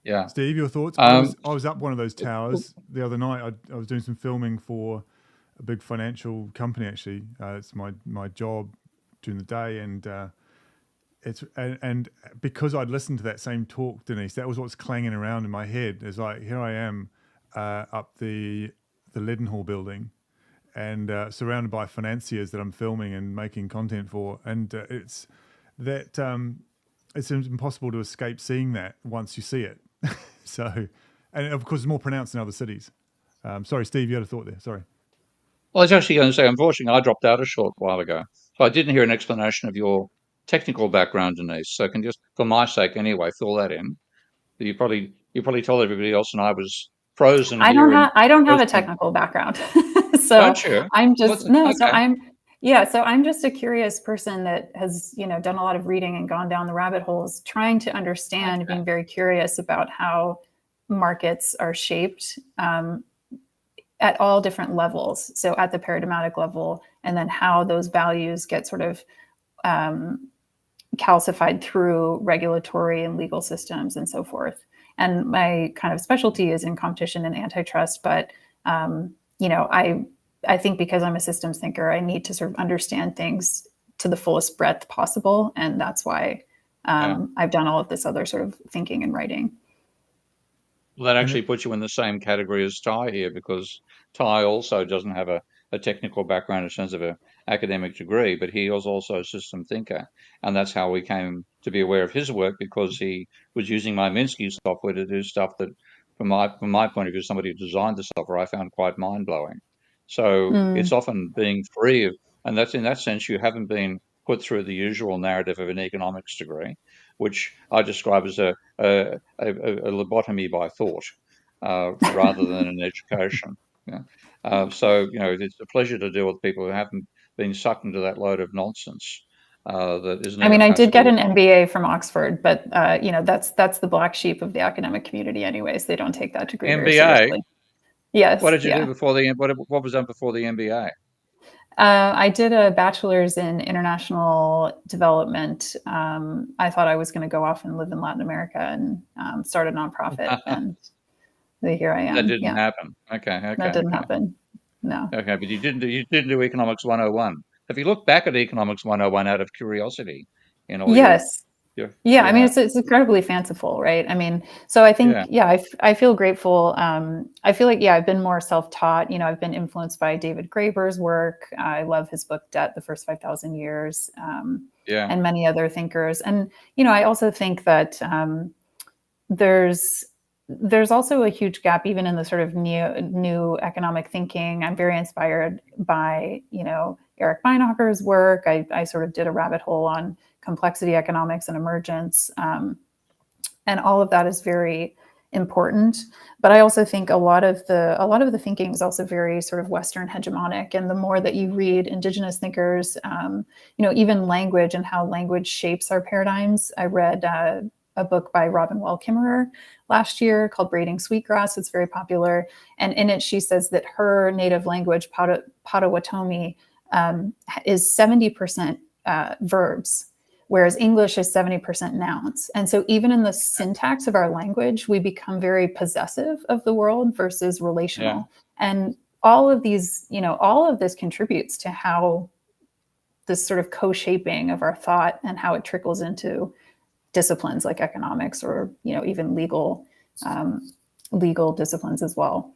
Yeah. Steve, your thoughts? I was up one of those towers the other night. I was doing some filming for a big financial company, actually. It's my job during the day, and and because I'd listened to that same talk, Denise, that was what's clanging around in my head. It's like, here I am up the Leadenhall building, and surrounded by financiers that I'm filming and making content for, and it's impossible to escape seeing that once you see it. So, and of course, it's more pronounced in other cities. Sorry, Steve, you had a thought there. Sorry. Well, I was actually going to say, unfortunately, I dropped out a short while ago, so I didn't hear an explanation of your technical background, Denise. So, can just, for my sake, anyway, fill that in. You probably told everybody else, and I was frozen. I don't have a technical background, so don't you? I'm just okay. So I'm just a curious person that has done a lot of reading and gone down the rabbit holes, trying to understand, being very curious about how markets are shaped at all different levels. So at the paradigmatic level, and then how those values get sort of calcified through regulatory and legal systems and so forth. And my kind of specialty is in competition and antitrust, but I think because I'm a systems thinker, I need to sort of understand things to the fullest breadth possible, and that's why I've done all of this other sort of thinking and writing. Well, that actually puts you in the same category as Ty here, because Ty also doesn't have a technical background in terms of an academic degree, but he was also a system thinker. And that's how we came to be aware of his work, because he was using my Minsky software to do stuff that, from my point of view, somebody who designed the software, I found quite mind-blowing. So it's often being free of, and that's, in that sense, you haven't been put through the usual narrative of an economics degree, which I describe as a lobotomy by thought, rather than an education. So it's a pleasure to deal with people who haven't been sucked into that load of nonsense. That isn't. I mean, I did get an MBA from Oxford, but that's the black sheep of the academic community, anyways. They don't take that degree very seriously. Yes. What did you do before what was done before the MBA? I did a bachelor's in international development. I thought I was going to go off and live in Latin America and start a nonprofit, and here I am. That didn't happen. Okay. That didn't happen. No. Okay, but you didn't do Economics 101. Have you looked back at Economics 101 out of curiosity? Yes. I mean, it's incredibly fanciful, right? I mean, so I think, I feel grateful. I feel like, I've been more self-taught. I've been influenced by David Graeber's work. I love his book, Debt, The First 5,000 Years, and many other thinkers. And, I also think that there's there's also a huge gap even in the sort of new economic thinking. I'm very inspired by, Eric Beinhocker's work. I sort of did a rabbit hole on complexity economics and emergence. And all of that is very important. But I also think a lot of the thinking is also very sort of Western hegemonic. And the more that you read indigenous thinkers, even language and how language shapes our paradigms. I read a book by Robin Wall Kimmerer last year called Braiding Sweetgrass. It's very popular. And in it, she says that her native language, Potawatomi, is 70% verbs, whereas English is 70% nouns. And so even in the syntax of our language, we become very possessive of the world versus relational. Yeah. And all of this contributes to how this sort of co-shaping of our thought and how it trickles into disciplines like economics or, even legal disciplines as well.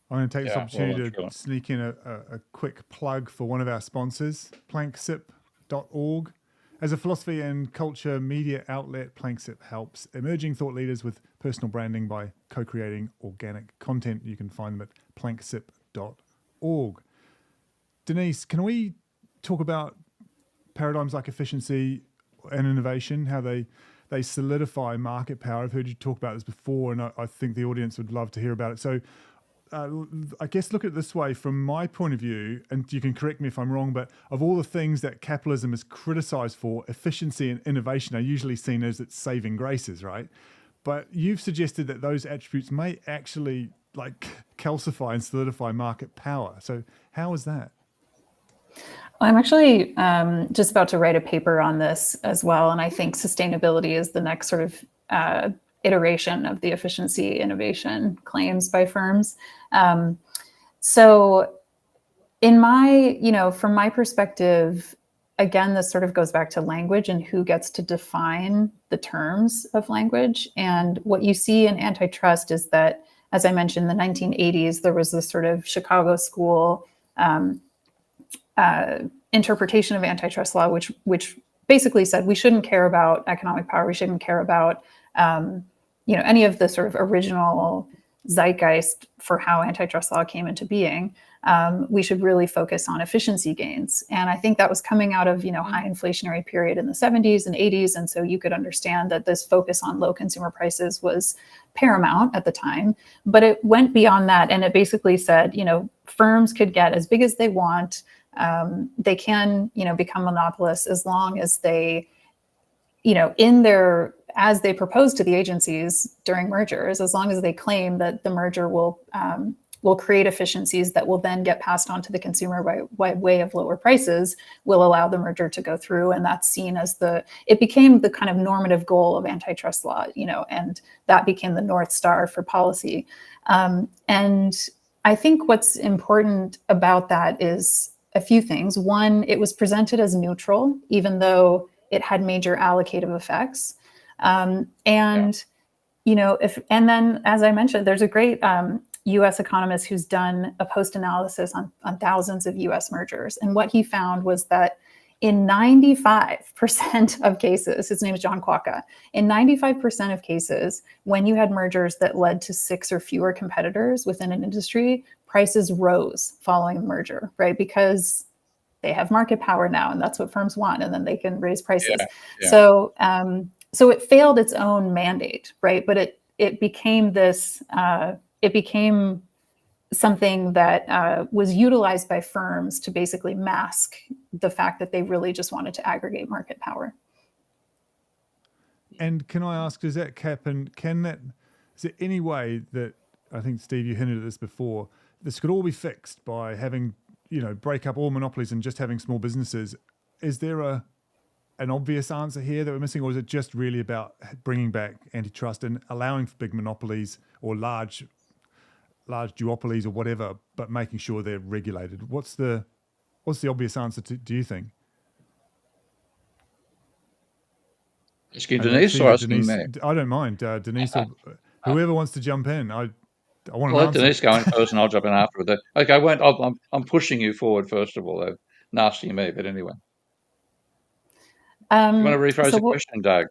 I'm going to take this opportunity to sneak in a quick plug for one of our sponsors, planksip.org. As a philosophy and culture media outlet, Planksip helps emerging thought leaders with personal branding by co-creating organic content. You can find them at planksip.org. Denise, can we talk about paradigms like efficiency and innovation, how they solidify market power? I've heard you talk about this before, and I think the audience would love to hear about it. So I guess look at it this way from my point of view, and you can correct me if I'm wrong, but of all the things that capitalism is criticized for, efficiency and innovation are usually seen as its saving graces, right? But you've suggested that those attributes may actually calcify and solidify market power. So how is that? I'm actually just about to write a paper on this as well. And I think sustainability is the next sort of iteration of the efficiency innovation claims by firms. So in from my perspective, again, this sort of goes back to language and who gets to define the terms of language. And what you see in antitrust is that, as I mentioned, in the 1980s, there was this sort of Chicago school interpretation of antitrust law, which basically said we shouldn't care about economic power. We shouldn't care about any of the sort of original zeitgeist for how antitrust law came into being. We should really focus on efficiency gains. And I think that was coming out of, high inflationary period in the 70s and 80s. And so you could understand that this focus on low consumer prices was paramount at the time, but it went beyond that. And it basically said, firms could get as big as they want. They can, become monopolists as long as they, as they propose to the agencies during mergers, as long as they claim that the merger will create efficiencies that will then get passed on to the consumer by way of lower prices, will allow the merger to go through. And that's seen as it became the kind of normative goal of antitrust law, and that became the North Star for policy. And I think what's important about that is a few things. One, it was presented as neutral, even though it had major allocative effects. And then, as I mentioned, there's a great US economist who's done a post-analysis on thousands of US mergers. And what he found was that in 95% of cases, his name is John Kwaka, in 95% of cases, when you had mergers that led to 6 or fewer competitors within an industry, prices rose following the merger, right? Because they have market power now, and that's what firms want, and then they can raise prices. Yeah. So it failed its own mandate, right? But it became this. It became something that was utilized by firms to basically mask the fact that they really just wanted to aggregate market power. And can I ask, does that cap and is there any way that, I think Steve, you hinted at this before, this could all be fixed by having, break up all monopolies and just having small businesses? Is there an obvious answer here that we're missing, or is it just really about bringing back antitrust and allowing for big monopolies or large duopolies or whatever, but making sure they're regulated? What's the obvious answer do you think? Asking Denise or asking me? I don't mind. Denise or whoever wants to jump in. I want to let Denise go in first, and I'll jump in after that. Okay, I'm pushing you forward first of all, though. Nasty me, but anyway. You want to rephrase the question, Doug?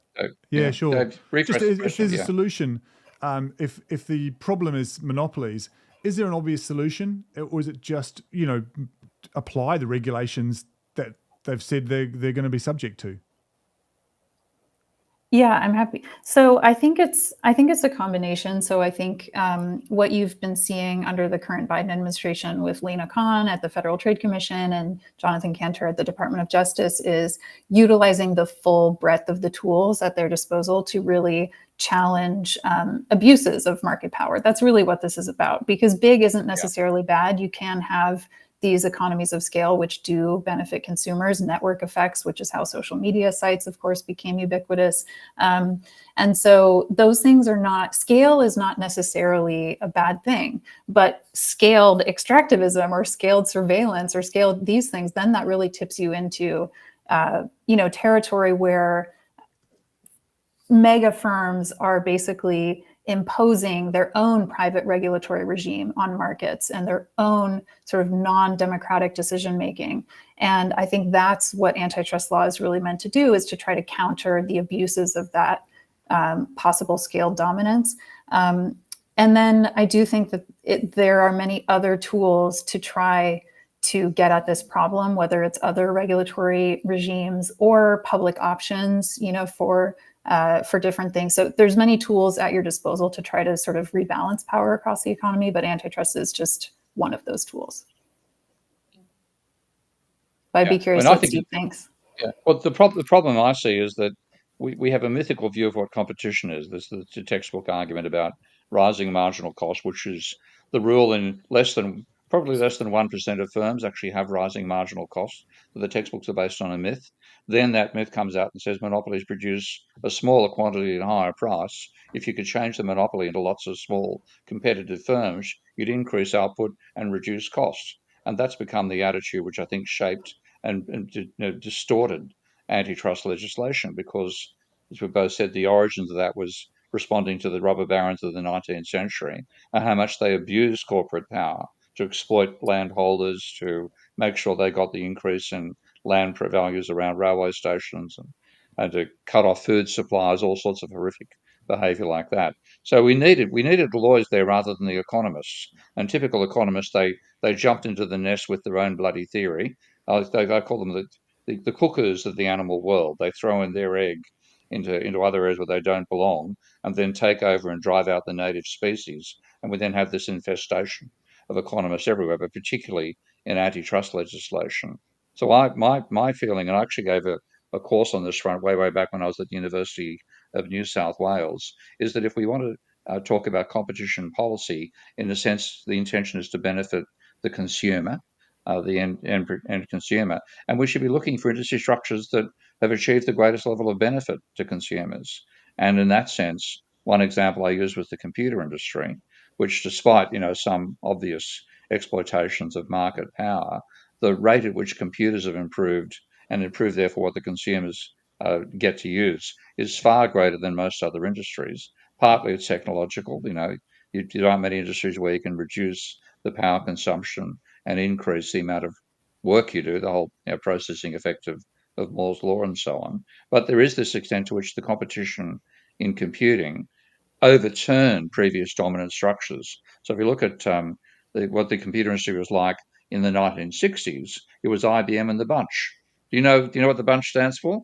Yeah, sure. Doug, rephrase the question. If there's a solution, if the problem is monopolies, is there an obvious solution, or is it just apply the regulations that they've said they're going to be subject to? Yeah, I'm happy. So I think it's a combination. So I think what you've been seeing under the current Biden administration with Lena Khan at the Federal Trade Commission and Jonathan Cantor at the Department of Justice is utilizing the full breadth of the tools at their disposal to really challenge abuses of market power. That's really what this is about, because big isn't necessarily bad. You can have these economies of scale, which do benefit consumers, network effects, which is how social media sites, of course, became ubiquitous. And so those things are not, scale is not necessarily a bad thing, but scaled extractivism or scaled surveillance or scaled these things, then that really tips you into, territory where mega firms are basically imposing their own private regulatory regime on markets and their own sort of non-democratic decision making. And I think that's what antitrust law is really meant to do, is to try to counter the abuses of that possible scale dominance. And then I do think that there are many other tools to try to get at this problem, whether it's other regulatory regimes or public options, for different things. So there's many tools at your disposal to try to sort of rebalance power across the economy, but antitrust is just one of those tools. But I'd be curious what Steve thinks. Yeah. Well, the problem I see is that we have a mythical view of what competition is. There's the textbook argument about rising marginal cost, which is the rule in probably less than 1% of firms actually have rising marginal costs. But the textbooks are based on a myth. Then that myth comes out and says monopolies produce a smaller quantity at a higher price. If you could change the monopoly into lots of small competitive firms, you'd increase output and reduce costs. And that's become the attitude which I think shaped and distorted antitrust legislation, because, as we both said, the origins of that was responding to the robber barons of the 19th century and how much they abused corporate power to exploit landholders, to make sure they got the increase in land values around railway stations, and to cut off food supplies, all sorts of horrific behaviour like that. So we needed lawyers there rather than the economists. And typical economists, they jumped into the nest with their own bloody theory. I call them the cookers of the animal world. They throw in their egg into other areas where they don't belong, and then take over and drive out the native species. And we then have this infestation of economists everywhere, but particularly in antitrust legislation. So my feeling, and I actually gave a course on this front way back when I was at the University of New South Wales, is that if we want to talk about competition policy, in a sense, the intention is to benefit the consumer, the end consumer, and we should be looking for industry structures that have achieved the greatest level of benefit to consumers. And in that sense, one example I used was the computer industry, which, despite some obvious exploitations of market power, the rate at which computers have improved, and improved therefore what the consumers get to use, is far greater than most other industries. Partly it's technological. There aren't many industries where you can reduce the power consumption and increase the amount of work you do, the whole processing effect of Moore's law and so on. But there is this extent to which the competition in computing overturned previous dominant structures. So if you look at what the computer industry was like in the 1960s, it was IBM and the bunch. Do you know what the bunch stands for?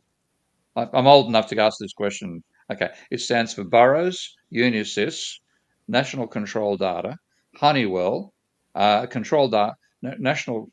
I'm old enough to ask this question. Okay, it stands for Burroughs, Unisys, National Control Data, Honeywell, Control Data, National.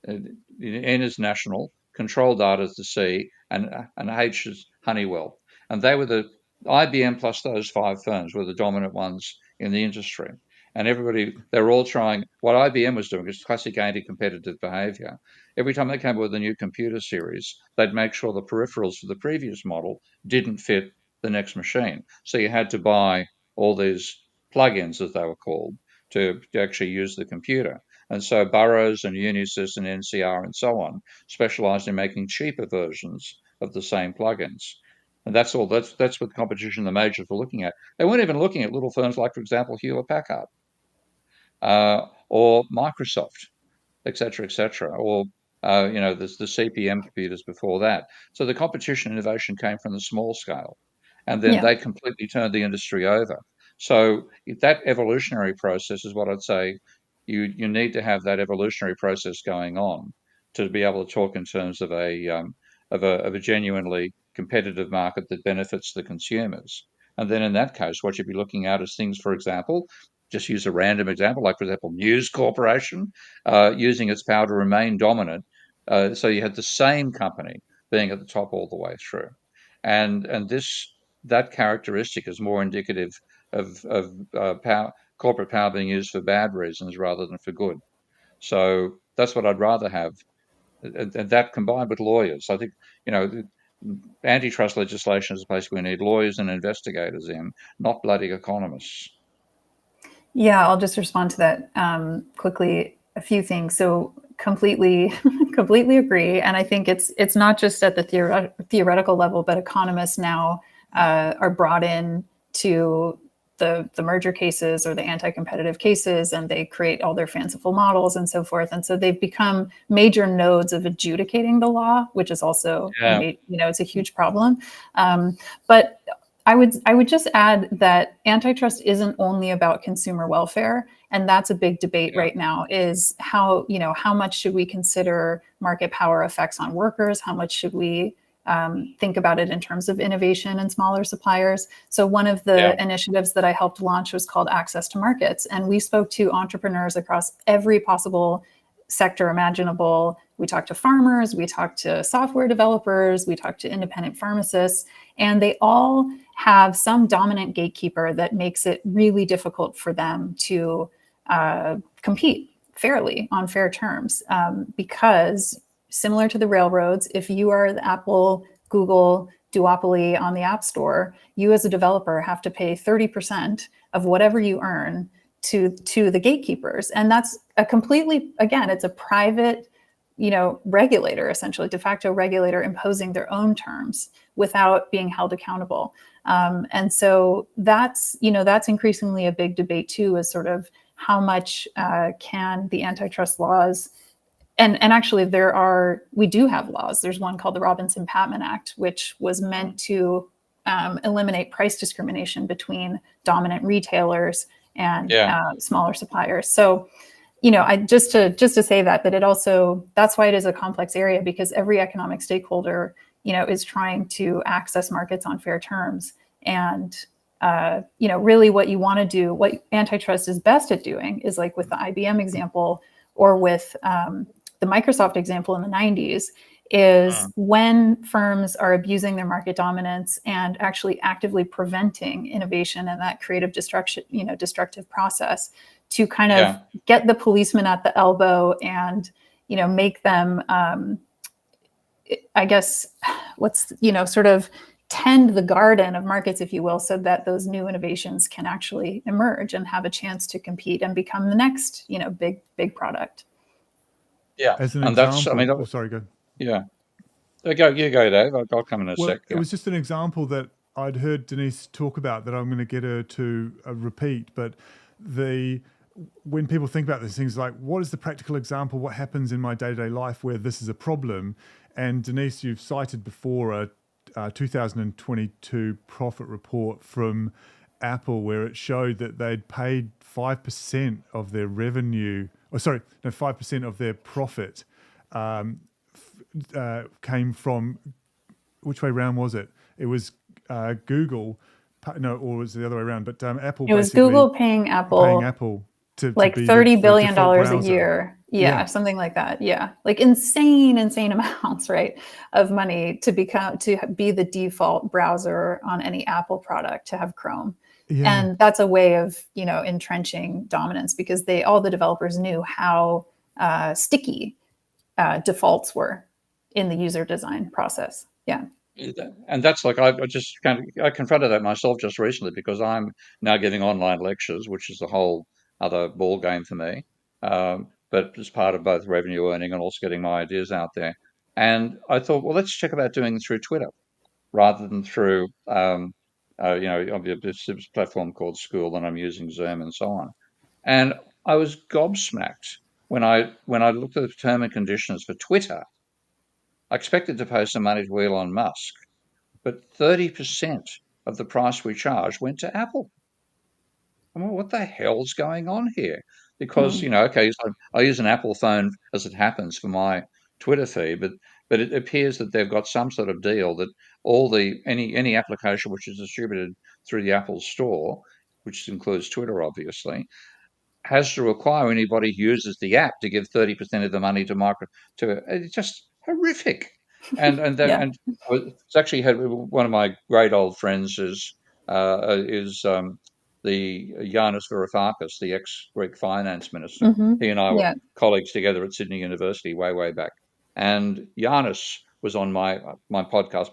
N is national, Control Data is the C, and H is Honeywell. And they were the IBM plus those five firms were the dominant ones in the industry. And they were all trying, what IBM was doing is classic anti-competitive behavior. Every time they came up with a new computer series, they'd make sure the peripherals for the previous model didn't fit the next machine. So you had to buy all these plugins, as they were called, to actually use the computer. And so Burroughs and Unisys and NCR and so on specialized in making cheaper versions of the same plugins. And that's all. That's what competition the majors were looking at. They weren't even looking at little firms like, for example, Hewlett Packard or Microsoft, et cetera, or there's the CPM computers before that. So the competition innovation came from the small scale, and then they completely turned the industry over. So that evolutionary process is what I'd say you need to have that evolutionary process going on to be able to talk in terms of a genuinely competitive market that benefits the consumers. And then in that case, what you'd be looking at is things, for example, just use a random example, like for example, News Corporation using its power to remain dominant. So you had the same company being at the top all the way through, and that characteristic is more indicative of corporate power being used for bad reasons rather than for good. So that's what I'd rather have, and that combined with lawyers. I think antitrust legislation is a place we need lawyers and investigators in, not bloody economists. Yeah, I'll just respond to that quickly. A few things. So completely, completely agree. And I think it's not just at the theoretical level, but economists now are brought in to the merger cases or the anti-competitive cases, and they create all their fanciful models and so forth. And so they've become major nodes of adjudicating the law, which is also, it's a huge problem. But I would just add that antitrust isn't only about consumer welfare, and that's a big debate right now. Is how much should we consider market power effects on workers? How much should we think about it in terms of innovation and smaller suppliers? So one of the initiatives that I helped launch was called Access to Markets, and we spoke to entrepreneurs across every possible sector imaginable. We talked to farmers, we talked to software developers, we talked to independent pharmacists, and they all have some dominant gatekeeper that makes it really difficult for them to compete fairly on fair terms. Because similar to the railroads, if you are the Apple, Google duopoly on the App Store, you as a developer have to pay 30% of whatever you earn to the gatekeepers. And that's it's a private regulator, essentially de facto regulator, imposing their own terms without being held accountable. And so that's increasingly a big debate too, is sort of how much can the antitrust laws, and actually we do have laws. There's one called the Robinson-Patman Act, which was meant to eliminate price discrimination between dominant retailers and smaller suppliers. So I just to say that it also, that's why it is a complex area, because every economic stakeholder, is trying to access markets on fair terms. And, really what you want to do, what antitrust is best at doing is, like with the IBM example or with the Microsoft example in the 90s, is when firms are abusing their market dominance and actually actively preventing innovation and that creative destructive process, to kind of get the policeman at the elbow and, make them, sort of tend the garden of markets, if you will, so that those new innovations can actually emerge and have a chance to compete and become the next, big product. Yeah. As an And example, sorry, go. Yeah. You go, Dave. I'll come in a sec. It was just an example that I'd heard Denise talk about that I'm going to get her to repeat. But when people think about these things, like, what is the practical example? What happens in my day-to-day life where this is a problem? And Denise, you've cited before a 2022 profit report from Apple where it showed that they'd paid 5% of their revenue, 5% of their profit came from, which way round was it? It was Google, or was it the other way around? But Apple. It was Google paying Apple to like be $30 billion a year. Yeah, something like that. Yeah, like insane amounts, right, of money to be the default browser on any Apple product, to have Chrome. Yeah. And that's a way of entrenching dominance, because all the developers knew how sticky defaults were in the user design process. Yeah. And that's like, I confronted that myself just recently, because I'm now giving online lectures, which is a whole other ball game for me. But as part of both revenue earning and also getting my ideas out there. And I thought, well, let's check about doing it through Twitter rather than through, this platform called School, and I'm using Zoom and so on. And I was gobsmacked when I looked at the term and conditions for Twitter. I expected to pay some money to Elon Musk, but 30% of the price we charged went to Apple. well, what the hell's going on here? Because, okay, so I use an Apple phone as it happens for my Twitter feed, but it appears that they've got some sort of deal that any application which is distributed through the Apple Store, which includes Twitter, obviously, has to require anybody who uses the app to give 30% of the money to market to. It's just horrific. Yeah. And it's actually had one of my great old friends is the Yanis Varoufakis, the ex-Greek finance minister. He and I were Yeah. colleagues together at Sydney University way back. And Yanis was on my podcast,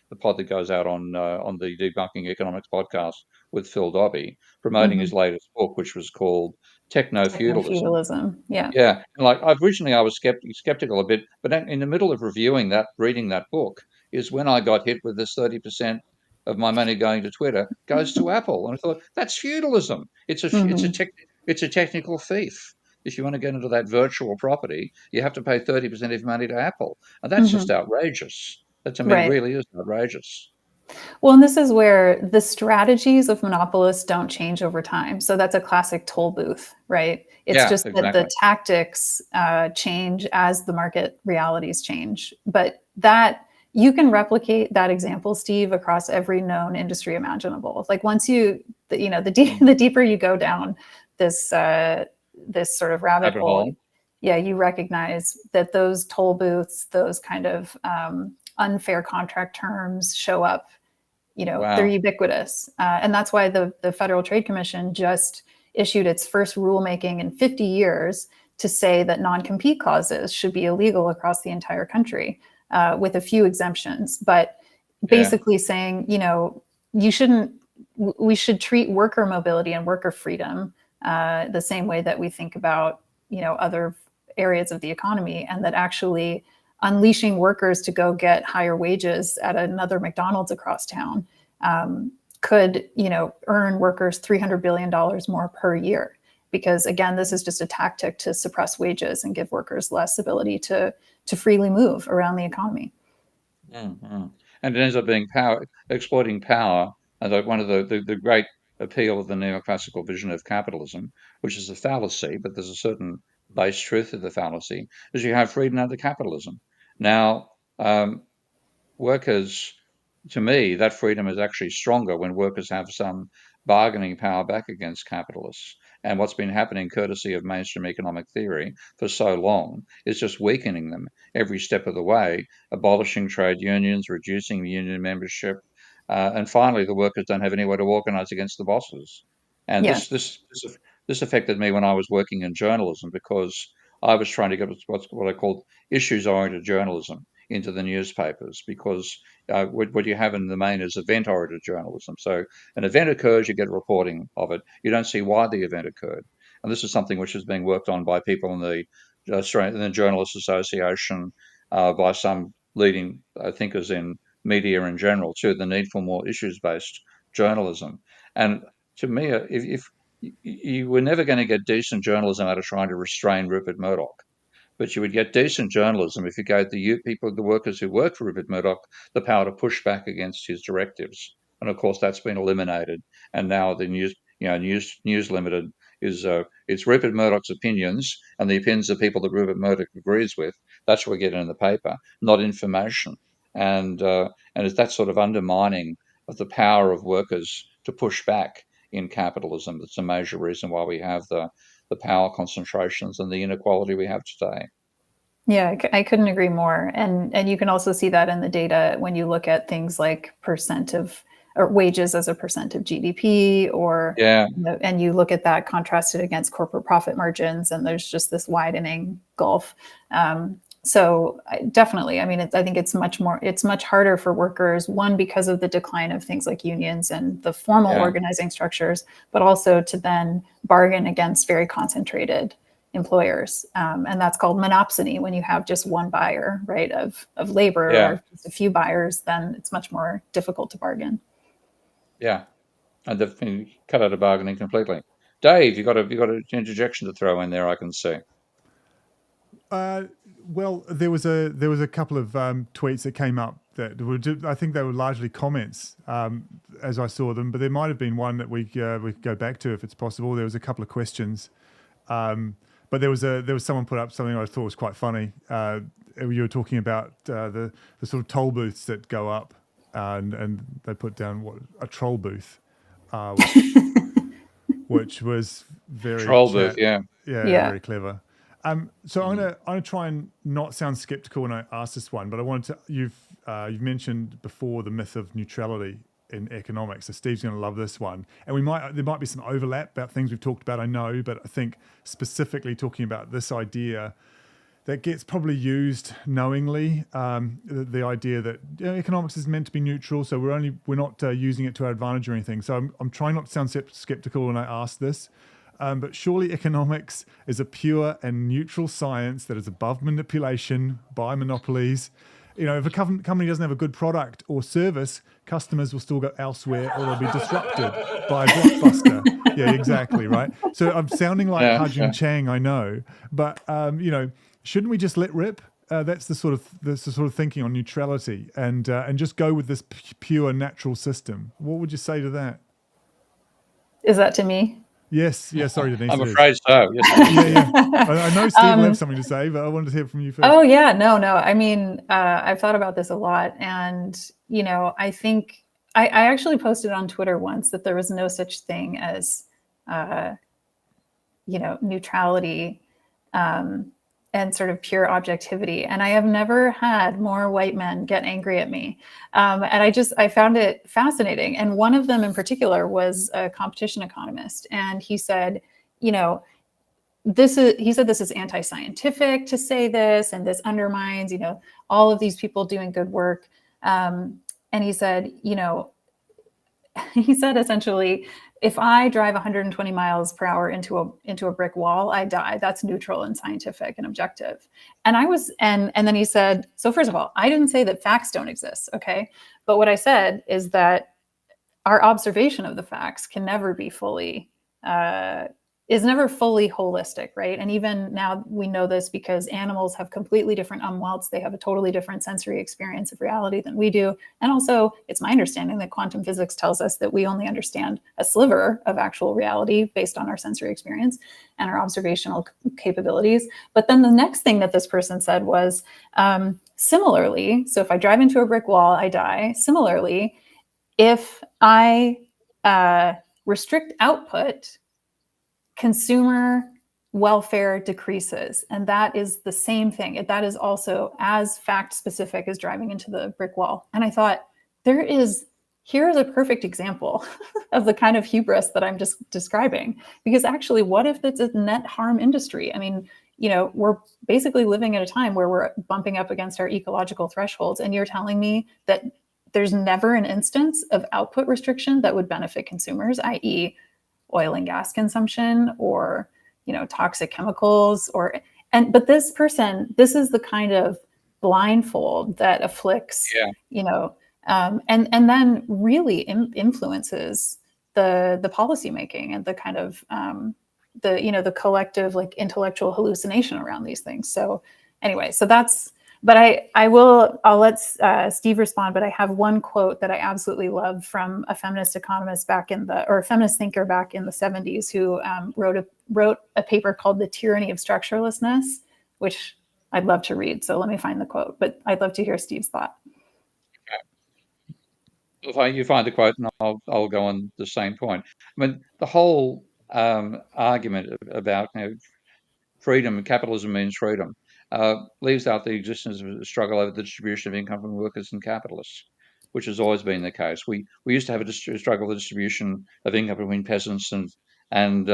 the pod that goes out on the Debunking Economics podcast with Phil Dobbie, promoting his latest book, which was called Techno-Feudalism. Techno-feudalism. Yeah. Yeah, and like originally I was skeptical a bit, but then in the middle of reading that book, is when I got hit with this 30% of my money going to Twitter goes to Apple, and I thought that's feudalism. It's a technical thief. If you want to get into that virtual property, you have to pay 30% of your money to Apple, and that's just outrageous. That to me Right. really is outrageous. Well, and this is where the strategies of monopolists don't change over time. So that's a classic toll booth, right? It's Yeah, just that exactly. the tactics change as the market realities change. But that you can replicate that example, Steve, across every known industry imaginable. Like once the deeper you go down this this sort of rabbit hole, you recognize that those toll booths, those kind of unfair contract terms show up. They're ubiquitous. And that's why the Federal Trade Commission just issued its first rulemaking in 50 years to say that non-compete clauses should be illegal across the entire country, with a few exemptions. But basically saying, we should treat worker mobility and worker freedom the same way that we think about, other areas of the economy, and that actually unleashing workers to go get higher wages at another McDonald's across town could, earn workers $300 billion more per year. Because again, this is just a tactic to suppress wages and give workers less ability to freely move around the economy. Mm-hmm. And it ends up being exploiting power. And one of the great appeal of the neoclassical vision of capitalism, which is a fallacy, but there's a certain base truth of the fallacy, is you have freedom under capitalism. Now, workers, to me, that freedom is actually stronger when workers have some bargaining power back against capitalists. And what's been happening, courtesy of mainstream economic theory for so long, is just weakening them every step of the way, abolishing trade unions, reducing union membership, and finally, the workers don't have anywhere to organise against the bosses. And Yes. this affected me when I was working in journalism, because I was trying to get what I called issues-oriented journalism into the newspapers, because what you have in the main is event-oriented journalism. So an event occurs, you get a reporting of it. You don't see why the event occurred. And this is something which is being worked on by people in the Journalists Association, by some leading thinkers in media in general, too, the need for more issues-based journalism. And to me, if you were never going to get decent journalism out of trying to restrain Rupert Murdoch, but you would get decent journalism if you gave the workers who work for Rupert Murdoch, the power to push back against his directives. And of course, that's been eliminated. And now the News Limited is it's Rupert Murdoch's opinions and the opinions of people that Rupert Murdoch agrees with. That's what we get in the paper, not information. And it's that sort of undermining of the power of workers to push back in capitalism that's a major reason why we have the power concentrations and the inequality we have today. Yeah, I couldn't agree more. And you can also see that in the data when you look at things like percent of or wages as a percent of GDP, or and you look at that contrasted against corporate profit margins, and there's just this widening gulf. So definitely, I mean, I think it's much harder for workers, one, because of the decline of things like unions and the formal organizing structures, but also to then bargain against very concentrated employers. And that's called monopsony, when you have just one buyer, right, of labor, or just a few buyers, then it's much more difficult to bargain. Yeah, and they've cut out of bargaining completely. Dave, you got an interjection to throw in there, I can see. Well, there was a couple of tweets that came up that were, I think they were largely comments as I saw them, but there might have been one that we could go back to if it's possible. There was a couple of questions, but there was someone put up something I thought was quite funny. You were talking about the sort of toll booths that go up, and they put down a troll booth, which was very troll booth, yeah, very clever. So I'm gonna try and not sound skeptical when I ask this one, but I wanted to. You've mentioned before the myth of neutrality in economics. So Steve's going to love this one, and there might be some overlap about things we've talked about, I know, but I think specifically talking about this idea that gets probably used knowingly, the idea that economics is meant to be neutral, so we're not using it to our advantage or anything. So I'm trying not to sound skeptical when I ask this. But surely economics is a pure and neutral science that is above manipulation by monopolies. If a company doesn't have a good product or service, customers will still go elsewhere or they'll be disrupted by a blockbuster. Yeah, exactly, right? So I'm sounding like Hajun Chang, I know. But, shouldn't we just let rip? That's the sort of thinking on neutrality and just go with this pure natural system. What would you say to that? Is that to me? Yes. Sorry, Denise. I'm afraid so. Yes. Yeah. I know Steve will have something to say, but I wanted to hear from you first. Oh yeah, no. I mean, I've thought about this a lot, and I think I actually posted on Twitter once that there was no such thing as, neutrality and sort of pure objectivity. And I have never had more white men get angry at me. And I found it fascinating. And one of them in particular was a competition economist. And he said, this is anti-scientific to say this, and this undermines, all of these people doing good work. And he said, essentially, if I drive 120 miles per hour into a brick wall, I die. That's neutral and scientific and objective. And then he said, so first of all, I didn't say that facts don't exist, okay? But what I said is that our observation of the facts can never be is never fully holistic, right? And even now we know this because animals have completely different umwelts. They have a totally different sensory experience of reality than we do. And also, it's my understanding that quantum physics tells us that we only understand a sliver of actual reality based on our sensory experience and our observational capabilities. But then the next thing that this person said was, similarly, so if I drive into a brick wall, I die. Similarly, if I restrict output, consumer welfare decreases. And that is the same thing. That is also as fact specific as driving into the brick wall. And I thought, here's a perfect example of the kind of hubris that I'm just describing. Because actually, what if it's a net harm industry? I mean, we're basically living at a time where we're bumping up against our ecological thresholds. And you're telling me that there's never an instance of output restriction that would benefit consumers, i.e., oil and gas consumption or toxic chemicals but this is the kind of blindfold that afflicts and then really influences the policy making and the kind of the collective like intellectual hallucination around these things. So anyway, but I'll let Steve respond, but I have one quote that I absolutely love from a feminist economist or a feminist thinker back in the 70s who wrote a paper called The Tyranny of Structurelessness, which I'd love to read. So let me find the quote, but I'd love to hear Steve's thought. If you find the quote, and I'll go on the same point. I mean, the whole argument about freedom, capitalism means freedom, leaves out the existence of a struggle over the distribution of income from workers and capitalists, which has always been the case. We used to have a struggle for the distribution of income between peasants and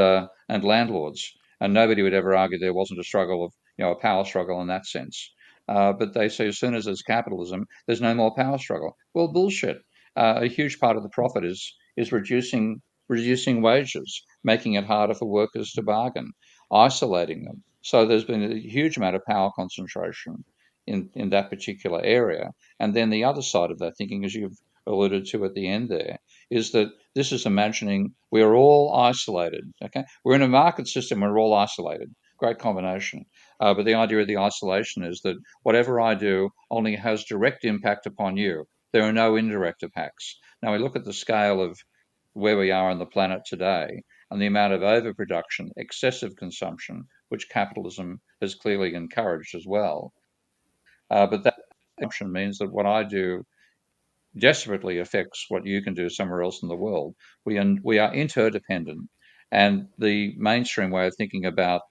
landlords, and nobody would ever argue there wasn't a struggle of a power struggle in that sense. But they say as soon as there's capitalism, there's no more power struggle. Well, bullshit. A huge part of the profit is reducing wages, making it harder for workers to bargain, isolating them. So there's been a huge amount of power concentration in that particular area. And then the other side of that thinking, as you've alluded to at the end there, is that this is imagining we're all isolated. Okay, we're in a market system, we're all isolated. great combination. But the idea of the isolation is that whatever I do only has direct impact upon you. There are no indirect impacts. Now we look at the scale of where we are on the planet today and the amount of overproduction, excessive consumption, which capitalism has clearly encouraged as well. But that consumption means that what I do desperately affects what you can do somewhere else in the world. We are interdependent, and the mainstream way of thinking about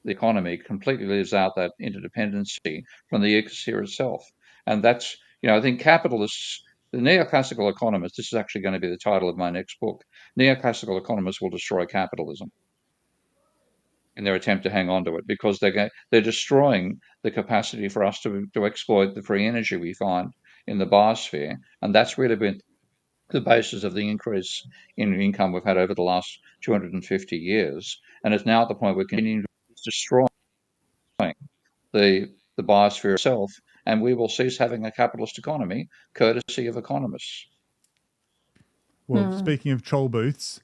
the economy completely leaves out that interdependency from the ecosphere itself. And that's, I think capitalists, the neoclassical economists, this is actually going to be the title of my next book, neoclassical economists will destroy capitalism in their attempt to hang on to it, because they're destroying the capacity for us to exploit the free energy we find in the biosphere. And that's really been the basis of the increase in income we've had over the last 250 years. And it's now at the point we're continuing to destroy the biosphere itself, and we will cease having a capitalist economy, courtesy of economists. Well, speaking of troll booths,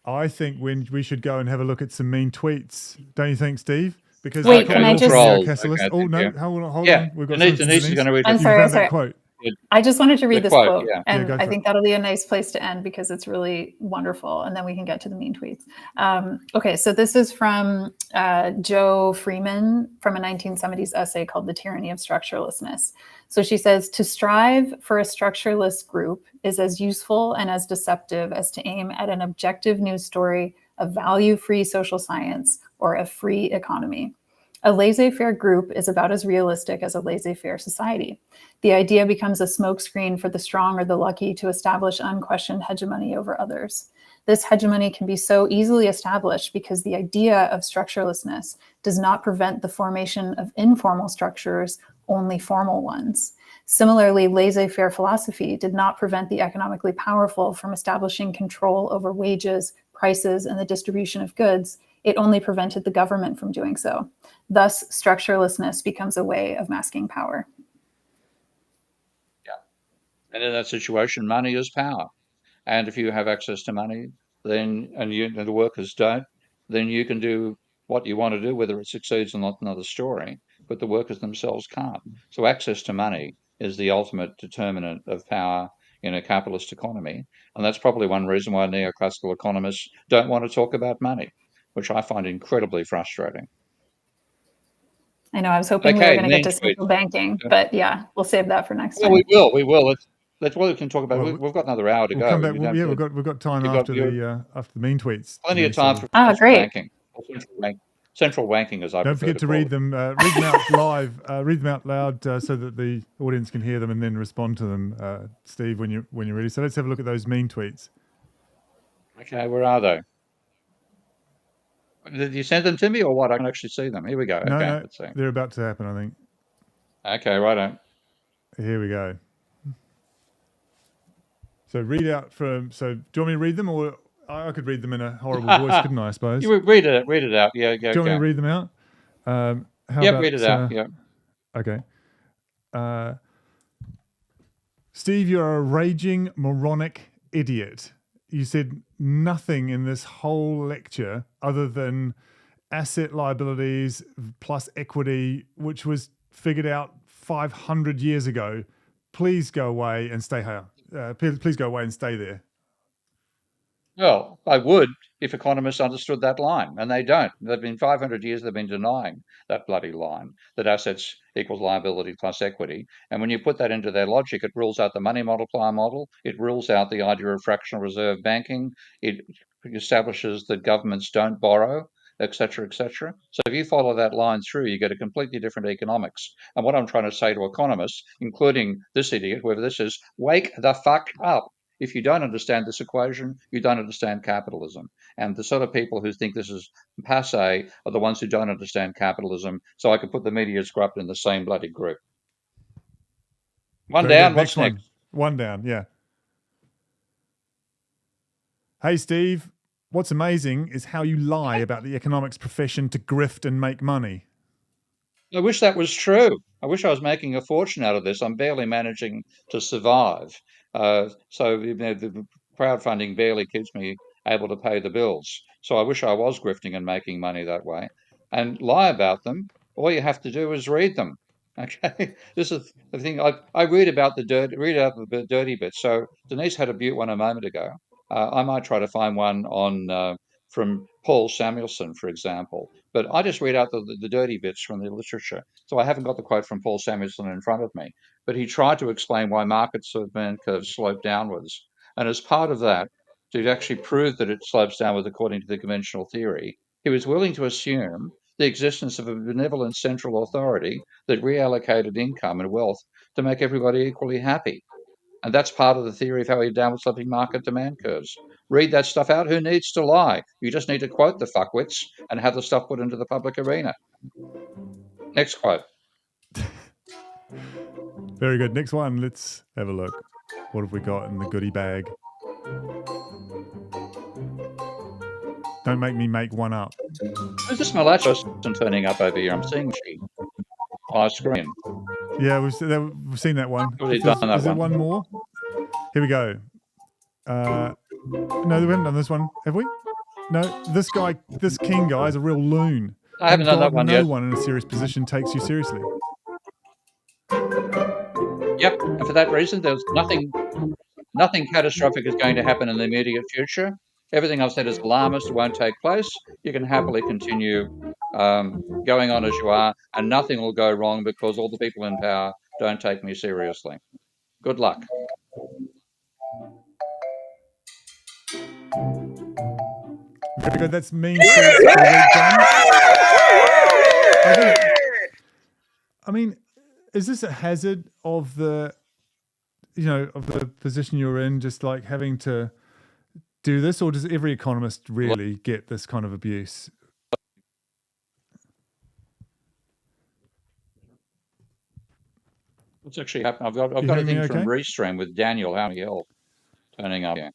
I think we should go and have a look at some mean tweets. Don't you think, Steve? Because wait, can I just? Okay, oh no, hold on. We've got Denise is going to read. I'm sorry. Quote. I just wanted to read this quote, and I think that'll be a nice place to end because it's really wonderful, and then we can get to the mean tweets. Okay, so this is from Joe Freeman from a 1970s essay called "The Tyranny of Structurelessness." So she says, "To strive for a structureless group is as useful and as deceptive as to aim at an objective news story of value-free social science or a free economy. A laissez-faire group is about as realistic as a laissez-faire society. The idea becomes a smokescreen for the strong or the lucky to establish unquestioned hegemony over others. This hegemony can be so easily established because the idea of structurelessness does not prevent the formation of informal structures, only formal ones. Similarly, laissez-faire philosophy did not prevent the economically powerful from establishing control over wages, prices, and the distribution of goods. It only prevented the government from doing so. Thus, structurelessness becomes a way of masking power." Yeah. And in that situation, money is power. And if you have access to money, then and the workers don't, then you can do what you want to do. Whether it succeeds or not, another story. But the workers themselves can't. So access to money is the ultimate determinant of power in a capitalist economy. And that's probably one reason why neoclassical economists don't want to talk about money, which I find incredibly frustrating. I know. I was hoping we were going to get to central banking, but yeah, we'll save that for next time. We will. That's what we can talk about. We've got another hour to go. Come back. We've got time after the mean tweets. Plenty of time for banking. Central banking, as I don't forget to read them. Read them out live. Read them out loud so that the audience can hear them and then respond to them, Steve, when you're ready. So let's have a look at those mean tweets. Okay, where are they? Did you send them to me or what? I can actually see them. Here we go. No, okay, no, let's see. They're about to happen, I think. Okay, righto. Here we go. So read out from. So do you want me to read them, or I could read them in a horrible voice, couldn't I suppose? You read it out. Yeah, do you want me to read them out? Read it out. Yeah. Okay. Steve, you're a raging moronic idiot. You said nothing in this whole lecture other than asset liabilities plus equity, which was figured out 500 years ago. Please go away and stay here. Please go away and stay there. Well, I would if economists understood that line, and they don't. They've been 500 years, they've been denying that bloody line, that assets equals liability plus equity. And when you put that into their logic, it rules out the money multiplier model. It rules out the idea of fractional reserve banking. It establishes that governments don't borrow, etc., etc. So if you follow that line through, you get a completely different economics. And what I'm trying to say to economists, including this idiot, whoever this is, wake the fuck up. If you don't understand this equation, you don't understand capitalism. And the sort of people who think this is passé are the ones who don't understand capitalism. So I could put the media corrupt in the same bloody group. One down, what's next? One down, yeah. Hey, Steve, what's amazing is how you lie about the economics profession to grift and make money. I wish that was true. I wish I was making a fortune out of this. I'm barely managing to survive. So the crowdfunding barely keeps me able to pay the bills. So I wish I was grifting and making money that way. and lie about them, all you have to do is read them. Okay, this is the thing. I read about the dirty bits. So Denise had a beaut one a moment ago. I might try to find one on from Paul Samuelson, for example. But I just read out the dirty bits from the literature. So I haven't got the quote from Paul Samuelson in front of me. But he tried to explain why markets of demand curves slope downwards. And as part of that, to actually prove that it slopes downwards according to the conventional theory, he was willing to assume the existence of a benevolent central authority that reallocated income and wealth to make everybody equally happy. And that's part of the theory of how we downward sloping market demand curves. Read that stuff out. Who needs to lie? You just need to quote the fuckwits and have the stuff put into the public arena. Next quote. Very good. Next one. Let's have a look. What have we got in the goodie bag? Don't make me make one up. Who's this mulatto person turning up over here? I'm seeing she on my screen. Yeah, we've seen that one. Already done that Is there one more? Here we go. No, we haven't done this one, have we? No, this king guy is a real loon. I haven't done that one yet. No one in a serious position takes you seriously. Yep, and for that reason, there's nothing catastrophic is going to happen in the immediate future. Everything I've said is alarmist, won't take place. You can happily continue going on as you are, and nothing will go wrong because all the people in power don't take me seriously. Good luck. Very good. That's mean. I mean, is this a hazard of the position you're in, just like having to do this, or does every economist really get this kind of abuse? What's actually happened? I've got a thing from Restream with Daniel McGill turning up. Yeah.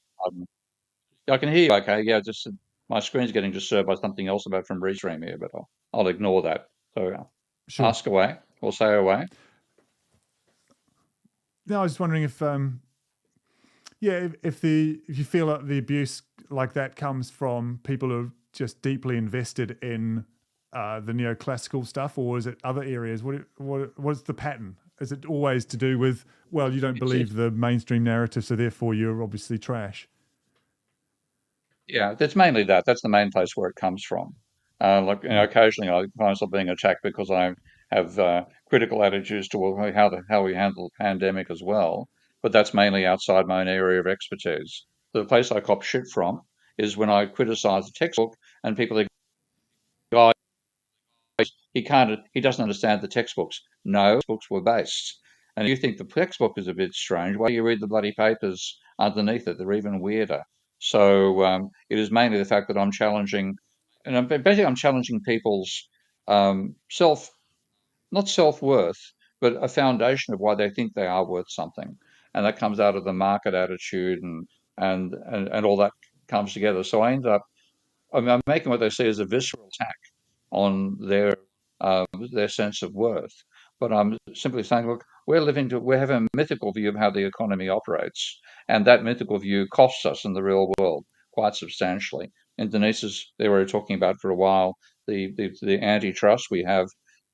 I can hear you okay. Yeah, just my screen's getting disturbed by something else about from Restream here, but I'll ignore that. So sure. Ask away or say away. No, I was just wondering if if you feel like the abuse like that comes from people who are just deeply invested in the neoclassical stuff, or is it other areas? What's the pattern? Is it always to do with, well, you don't believe the mainstream narrative, so therefore you're obviously trash? Yeah, that's mainly that. That's the main place where it comes from. Occasionally I find myself being attacked because I have critical attitudes to how we handle the pandemic as well. But that's mainly outside my own area of expertise. The place I cop shit from is when I criticise the textbook and people think, oh, he doesn't understand the textbooks. No, textbooks were based. And you think the textbook is a bit strange. Why do you read the bloody papers underneath it? They're even weirder. So it is mainly the fact that I'm challenging, and basically I'm challenging people's not self-worth, but a foundation of why they think they are worth something. And that comes out of the market attitude and all that comes together. So I end up, I'm making what they see as a visceral attack on their sense of worth. But I'm simply saying, look, we have a mythical view of how the economy operates, and that mythical view costs us in the real world quite substantially. And they were talking about for a while the antitrust. We have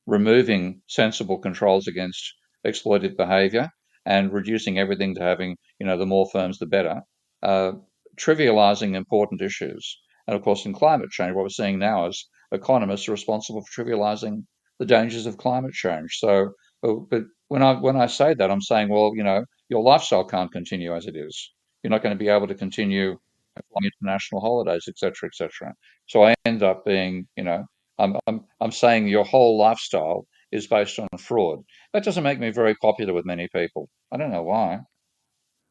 removing sensible controls against exploitative behaviour and reducing everything to having, the more firms, the better, trivialising important issues. And of course, in climate change, what we're seeing now is economists are responsible for trivialising the dangers of climate change. So, but when I say that, I'm saying, well, your lifestyle can't continue as it is. You're not going to be able to continue flying international holidays, etc., etc. So I end up being, I'm saying your whole lifestyle is based on fraud. That doesn't make me very popular with many people. I don't know why.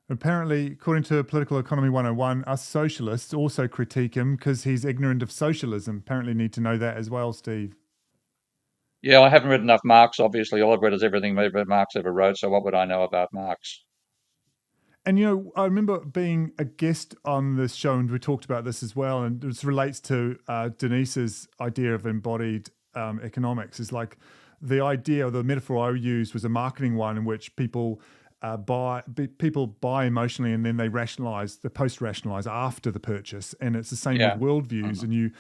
Apparently, according to Political Economy 101, us socialists also critique him because he's ignorant of socialism. Apparently need to know that as well, Steve. Yeah, I haven't read enough Marx, obviously. All I've read is everything Marx ever wrote, so what would I know about Marx? And, I remember being a guest on this show, and we talked about this as well, and this relates to Denise's idea of embodied economics. Is like the idea, or the metaphor I used was a marketing one in which people people buy emotionally, and then they post-rationalize after the purchase. And it's the same Yeah. with worldviews. And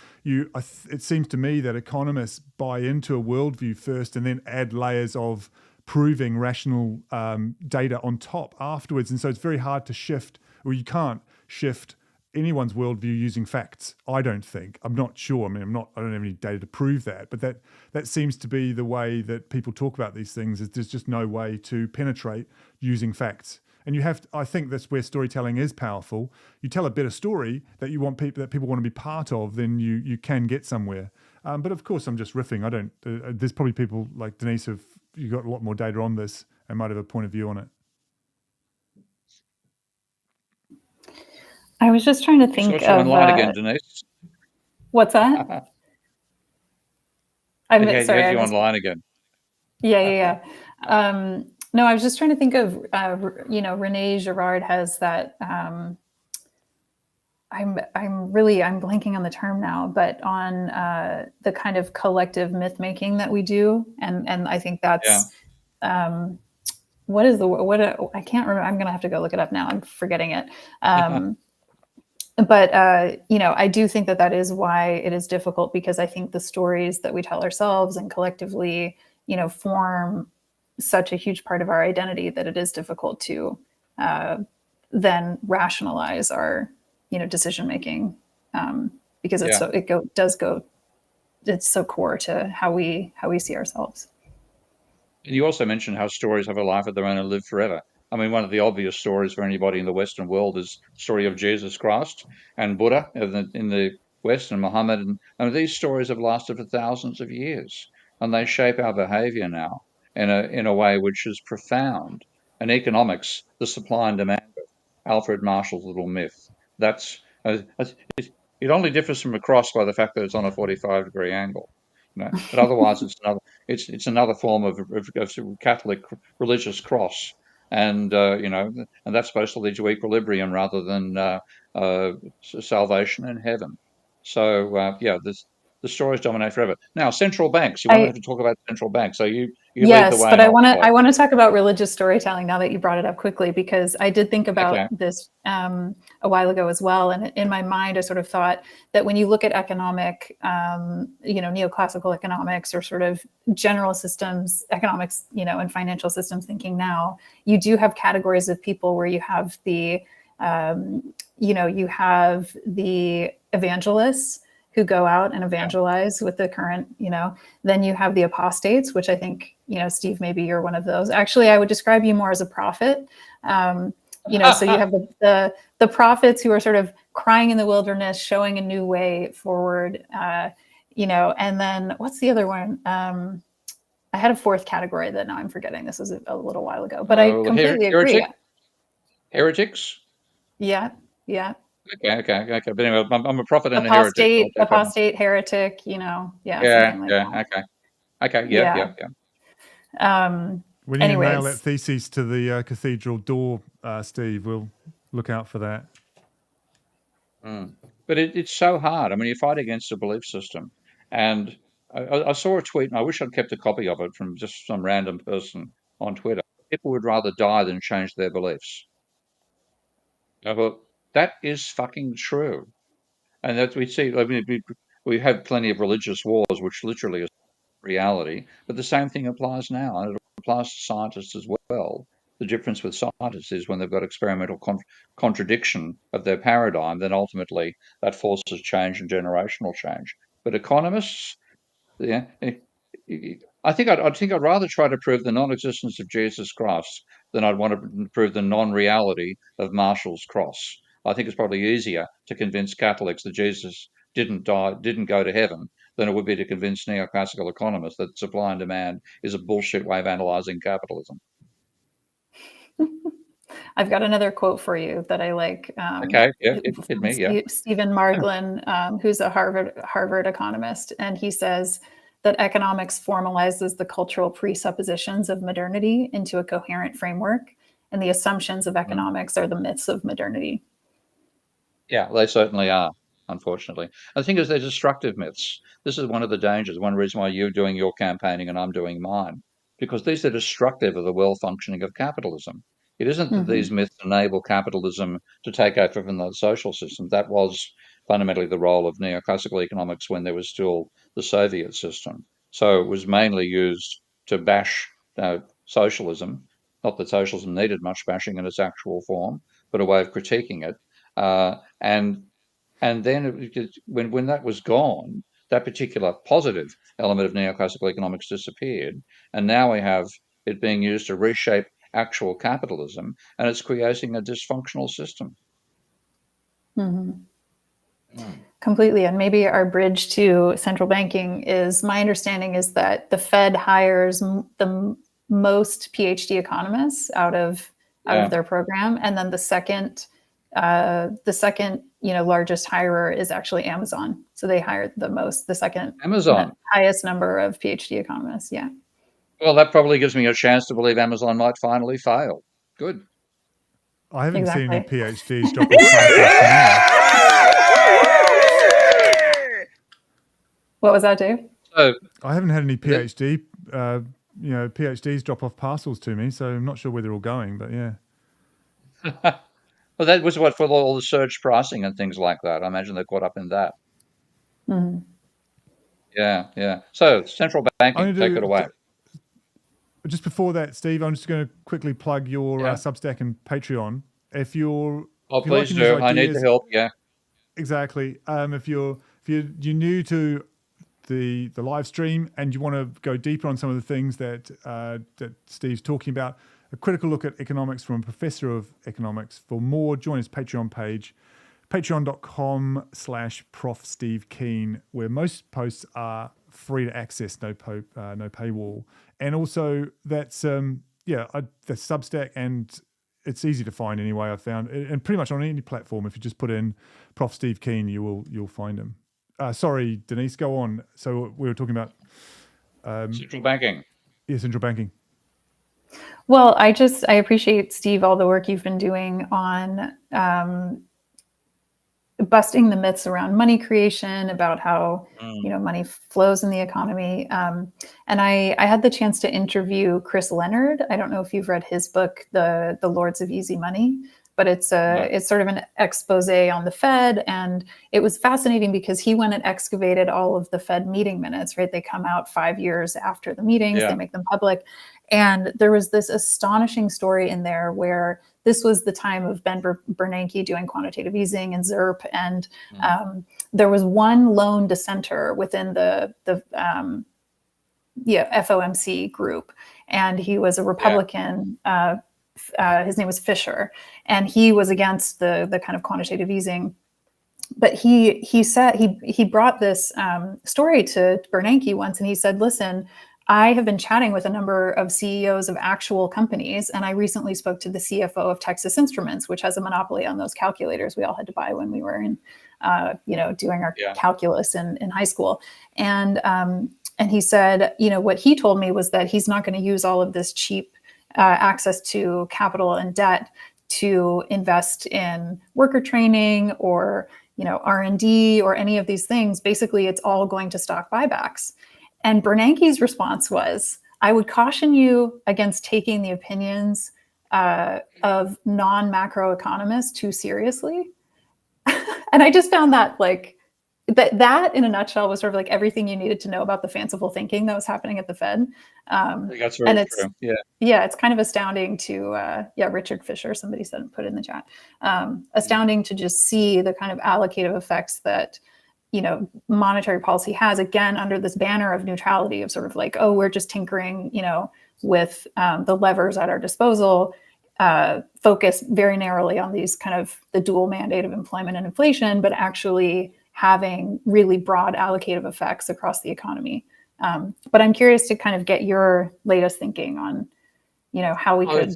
it seems to me that economists buy into a worldview first, and then add layers of proving rational data on top afterwards. And so it's very hard to shift, or you can't shift anyone's worldview using facts. I don't think. I'm not sure. I mean, I don't have any data to prove that, but that seems to be the way that people talk about these things. Is there's just no way to penetrate using facts. And I think that's where storytelling is powerful. You tell a better story that people want to be part of, then you can get somewhere. But of course, I'm just riffing. I don't. There's probably people like Denise you got a lot more data on this and might have a point of view on it. I was just trying to think of... online again, Denise. What's that? Sorry, you online again. Yeah. No, I was just trying to think of, René Girard has that, I'm blanking on the term now, but on the kind of collective myth making that we do. And I think that's, I can't remember. I'm going to have to go look it up now. I'm forgetting it. But, I do think that is why it is difficult, because I think the stories that we tell ourselves and collectively, form such a huge part of our identity that it is difficult to then rationalize our, decision making, because it's it's so core to how we see ourselves. And you also mentioned how stories have a life of their own and live forever. I mean, one of the obvious stories for anybody in the Western world is the story of Jesus Christ and Buddha in the West, and Muhammad. And these stories have lasted for thousands of years, and they shape our behavior now in a way which is profound. And economics, the supply and demand of Alfred Marshall's little myth, it only differs from a cross by the fact that it's on a 45-degree angle. But otherwise, it's another form of Catholic religious cross. And and that's supposed to lead to equilibrium rather than salvation in heaven. So the stories dominate forever. Now, central banks. You want to talk about central banks? So you lead the way. But I want to talk about religious storytelling now that you brought it up quickly, because I did think about this a while ago as well. And in my mind, I sort of thought that when you look at economic, neoclassical economics, or sort of general systems economics, and financial systems thinking now, you do have categories of people where you have the, you have the evangelists who go out and evangelize with the current, then you have the apostates, which I think, Steve, maybe you're one of those. Actually, I would describe you more as a prophet. So you have the prophets who are sort of crying in the wilderness, showing a new way forward, and then what's the other one? I had a fourth category that now I'm forgetting. This was a little while ago, but I completely agree. Heretics? Yeah. Okay. But anyway, I'm a prophet and a heretic. Apostate, heretic, something like that. Okay. When you nail that thesis to the cathedral door, Steve, we'll look out for that. But it's so hard. I mean, you fight against a belief system. And I saw a tweet, and I wish I'd kept a copy of it from just some random person on Twitter. People would rather die than change their beliefs. I thought, that is fucking true. And that we see, I mean, we have plenty of religious wars, which literally is reality, but the same thing applies now, and it applies to scientists as well. The difference with scientists is when they've got experimental contradiction of their paradigm, then ultimately that forces change and generational change. But economists, I think I'd rather try to prove the non-existence of Jesus Christ than I'd want to prove the non-reality of Marshall's cross. I think it's probably easier to convince Catholics that Jesus didn't go to heaven, than it would be to convince neoclassical economists that supply and demand is a bullshit way of analyzing capitalism. I've got another quote for you that I like. Okay, hit me. Yeah, Stephen Marglin, who's a Harvard economist, and he says that economics formalizes the cultural presuppositions of modernity into a coherent framework, and the assumptions of economics are the myths of modernity. Yeah, they certainly are, unfortunately. The thing is, they're destructive myths. This is one of the dangers, one reason why you're doing your campaigning and I'm doing mine, because these are destructive of the well-functioning of capitalism. It isn't that these myths enable capitalism to take over from the social system. That was fundamentally the role of neoclassical economics when there was still the Soviet system. So it was mainly used to bash socialism. Not that socialism needed much bashing in its actual form, but a way of critiquing it. And then when that was gone, that particular positive element of neoclassical economics disappeared, and now we have it being used to reshape actual capitalism, and it's creating a dysfunctional system. Completely. And maybe our bridge to central banking is, my understanding is that the Fed hires the most PhD economists out of their program, and then the second largest hirer is actually Amazon. So they hire the second Amazon highest number of PhD economists. Yeah. Well, that probably gives me a chance to believe Amazon might finally fail. Good. I haven't seen any Exactly. PhDs drop off classes. What was that, Dave? So I haven't had any PhDs drop off parcels to me, so I'm not sure where they're all going, but yeah. well, that was what for all the surge pricing and things like that. I imagine they're caught up in that. Yeah. So central banking, take it away. Just before that, Steve, I'm just going to quickly plug your Substack and Patreon. If you're please do. I need the help. Yeah, exactly. If you're new to the live stream and you want to go deeper on some of the things that Steve's talking about, a critical look at economics from a professor of economics. For more, join his Patreon page, patreon.com/Prof Steve Keen, where most posts are free to access, no paywall. And also that's the Substack, and it's easy to find anyway, I've found, and pretty much on any platform. If you just put in Prof Steve Keen, you'll find him. Sorry, Denise, go on. So we were talking about central banking. Yeah, central banking. Well, I appreciate, Steve, all the work you've been doing on busting the myths around money creation, about how money flows in the economy. And I had the chance to interview Chris Leonard. I don't know if you've read his book, The Lords of Easy Money, but it's sort of an expose on the Fed. And it was fascinating because he went and excavated all of the Fed meeting minutes, right? They come out 5 years after the meetings, they make them public. And there was this astonishing story in there where this was the time of Ben Bernanke doing quantitative easing and ZIRP. And there was one lone dissenter within the FOMC group. And he was a Republican. His name was Fisher. And he was against the kind of quantitative easing. But he said he brought this story to Bernanke once, and he said, listen, I have been chatting with a number of CEOs of actual companies, and I recently spoke to the CFO of Texas Instruments, which has a monopoly on those calculators we all had to buy when we were in, doing our calculus in high school. And he said, what he told me was that he's not going to use all of this cheap access to capital and debt to invest in worker training or R&D or any of these things. Basically, it's all going to stock buybacks. And Bernanke's response was, I would caution you against taking the opinions of non-macroeconomists too seriously. And I just found that that in a nutshell was sort of like everything you needed to know about the fanciful thinking that was happening at the Fed. I think that's very true. Yeah, it's kind of astounding to, Richard Fisher, somebody said, put in the chat, astounding to just see the kind of allocative effects that monetary policy has, again, under this banner of neutrality, of sort of like, oh, we're just tinkering, with the levers at our disposal, focus very narrowly on these kind of the dual mandate of employment and inflation, but actually having really broad allocative effects across the economy. But I'm curious to kind of get your latest thinking on, how we could,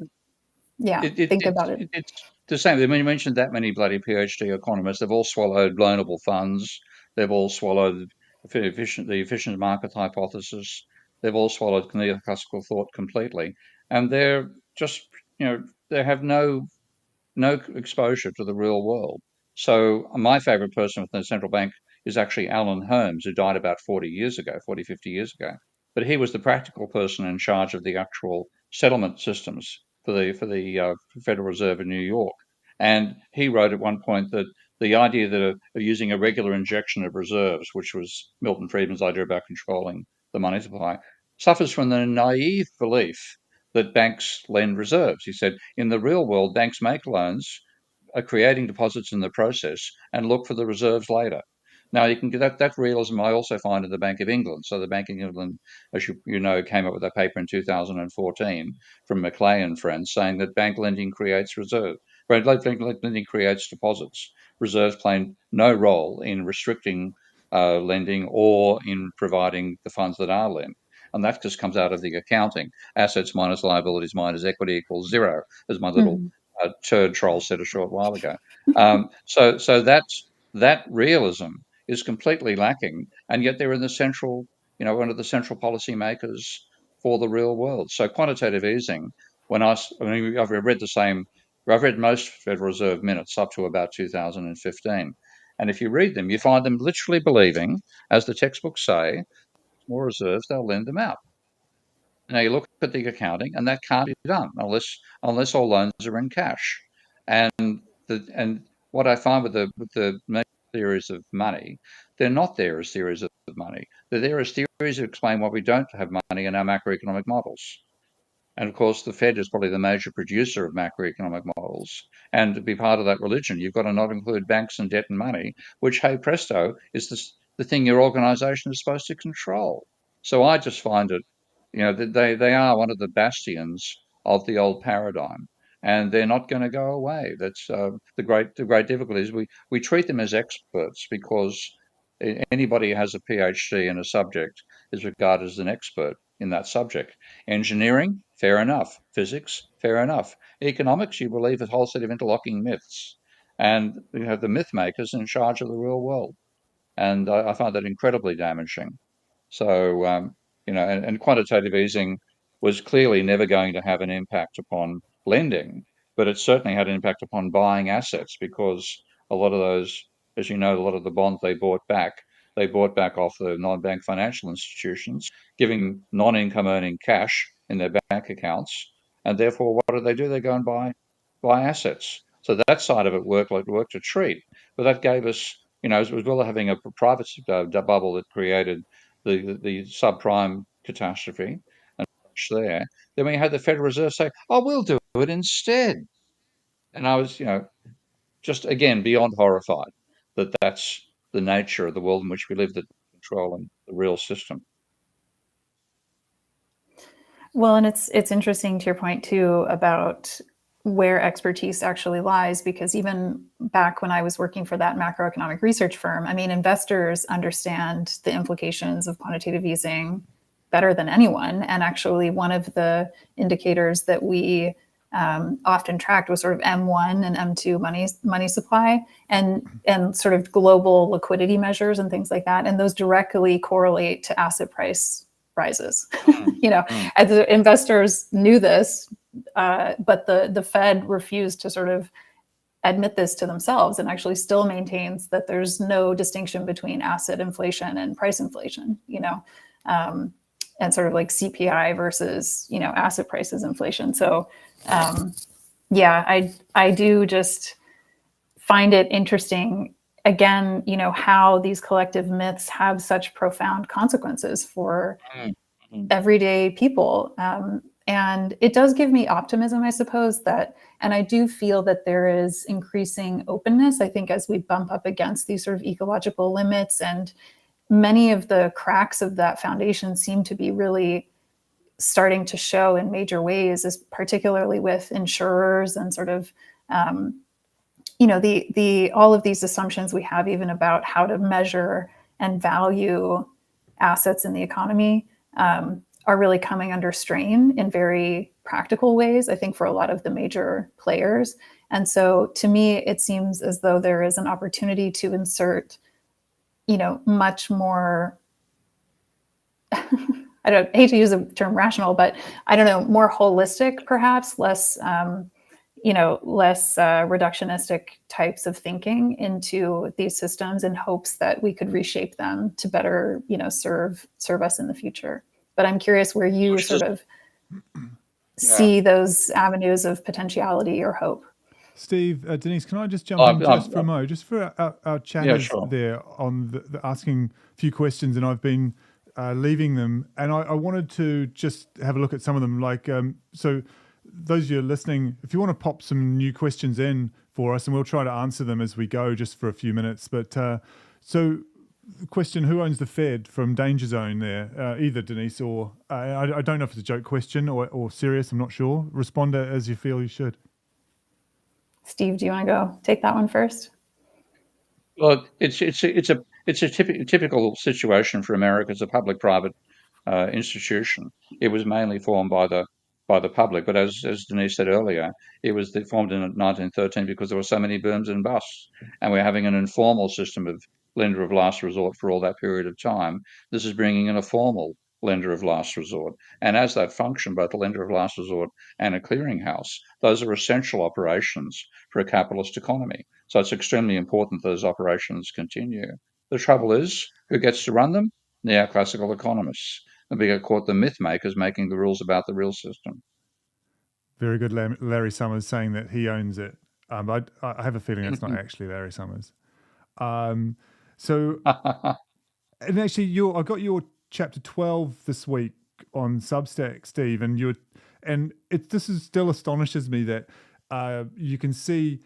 think about it. It's the same. I mean, you mentioned that many bloody PhD economists. They've all swallowed loanable funds. They've all swallowed the efficient market hypothesis. They've all swallowed neoclassical thought completely. And they're just, they have no exposure to the real world. So my favorite person within the central bank is actually Alan Holmes, who died about 50 years ago. But he was the practical person in charge of the actual settlement systems for the Federal Reserve in New York. And he wrote at one point that the idea that of using a regular injection of reserves, which was Milton Friedman's idea about controlling the money supply, suffers from the naive belief that banks lend reserves. He said, in the real world, banks make loans, are creating deposits in the process, and look for the reserves later. Now, you can get that realism I also find in the Bank of England. So the Bank of England, as you know, came up with a paper in 2014 from McGill and friends saying that bank lending creates reserve. Bank lending creates deposits. Reserves play no role in restricting lending or in providing the funds that are lent. And that just comes out of the accounting. Assets minus liabilities minus equity equals zero, as my little turd troll said a short while ago. So that realism is completely lacking, and yet they're in the central, one of the central policy makers for the real world. So quantitative easing, I've read most Federal Reserve minutes up to about 2015, and if you read them, you find them literally believing, as the textbooks say, more reserves, they'll lend them out. Now you look at the accounting, and that can't be done unless all loans are in cash. And what I find with the theories of money, they're not there as theories of money. They're there as theories that explain why we don't have money in our macroeconomic models. And of course, the Fed is probably the major producer of macroeconomic models. And to be part of that religion, you've got to not include banks and debt and money, which, hey presto, is the thing your organization is supposed to control. So I just find it, that they are one of the bastions of the old paradigm, and they're not going to go away. That's the great difficulty is we treat them as experts because anybody who has a PhD in a subject is regarded as an expert in that subject. Engineering, fair enough. Physics, fair enough. Economics, you believe a whole set of interlocking myths. And you have the myth makers in charge of the real world. And I find that incredibly damaging. So, and quantitative easing was clearly never going to have an impact upon lending, but it certainly had an impact upon buying assets because a lot of those, as you know, a lot of the bonds they bought back off the non-bank financial institutions, giving non-income earning cash in their bank accounts. And therefore, what do? They go and buy assets. So that side of it worked a treat. But that gave us, as well as having a private bubble that created the subprime catastrophe and there. Then we had the Federal Reserve say, "Oh, we'll do it instead," and I was, just again beyond horrified that that's the nature of the world in which we live, that controlling the real system. Well, and it's interesting to your point too about where expertise actually lies, because even back when I was working for that macroeconomic research firm, I mean, investors understand the implications of quantitative easing better than anyone. And actually, one of the indicators that we often tracked was sort of M1 and M2 money supply and sort of global liquidity measures and things like that. And those directly correlate to asset price rises. As the investors knew this, but the Fed refused to sort of admit this to themselves and actually still maintains that there's no distinction between asset inflation and price inflation, and sort of like CPI versus, asset prices inflation. So, I do just find it interesting, again, how these collective myths have such profound consequences for everyday people. And it does give me optimism, I suppose, and I do feel that there is increasing openness, I think, as we bump up against these sort of ecological limits, and many of the cracks of that foundation seem to be really starting to show in major ways, as particularly with insurers and sort of, the all of these assumptions we have even about how to measure and value assets in the economy are really coming under strain in very practical ways, I think, for a lot of the major players. And so to me, it seems as though there is an opportunity to insert, much more, I hate to use the term rational, but I don't know, more holistic, perhaps, less reductionistic types of thinking into these systems in hopes that we could reshape them to better, serve us in the future. But I'm curious where you sort of. see those avenues of potentiality or hope. Steve, Denise, can I just jump in just for a moment, just for our chatters sure. there on the asking a few questions, and I've been leaving them, and I wanted to just have a look at some of them. Like, so those of you listening, if you want to pop some new questions in for us, and we'll try to answer them as we go, just for a few minutes. But so, the question: who owns the Fed? From Danger Zone there, either Denise or I don't know if it's a joke question or serious. I'm not sure. Respond as you feel you should. Steve, do you want to go take that one first? Well, it's a typical situation for America. It's a public-private institution. It was mainly formed by the public, but as Denise said earlier, it was formed in 1913 because there were so many booms and busts, and we're having an informal system of lender of last resort for all that period of time. This is bringing in a formal lender of last resort, and as that function, both a lender of last resort and a clearinghouse, those are essential operations for a capitalist economy. So it's extremely important that those operations continue. The trouble is, who gets to run them? Neoclassical economists. And we get caught the myth makers making the rules about the real system. Very good, Larry Summers saying that he owns it. I have a feeling that's not actually Larry Summers. So, and actually, I got your chapter 12 this week on Substack, Steve, and this still astonishes me that you can see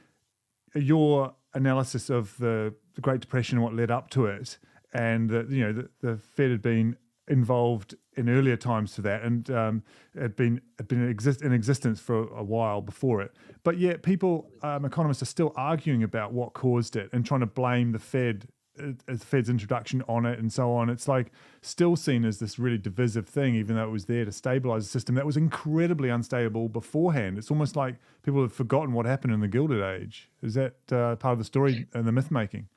your analysis of the Great Depression and what led up to it, and that the Fed had been involved in earlier times to that, and had been in existence for a while before it. But yet, people, economists, are still arguing about what caused it and trying to blame the Fed, the Fed's introduction on it, and so on. It's like still seen as this really divisive thing, even though it was there to stabilize the system that was incredibly unstable beforehand. It's almost like people have forgotten what happened in the Gilded Age. Is that part of the story and the myth making?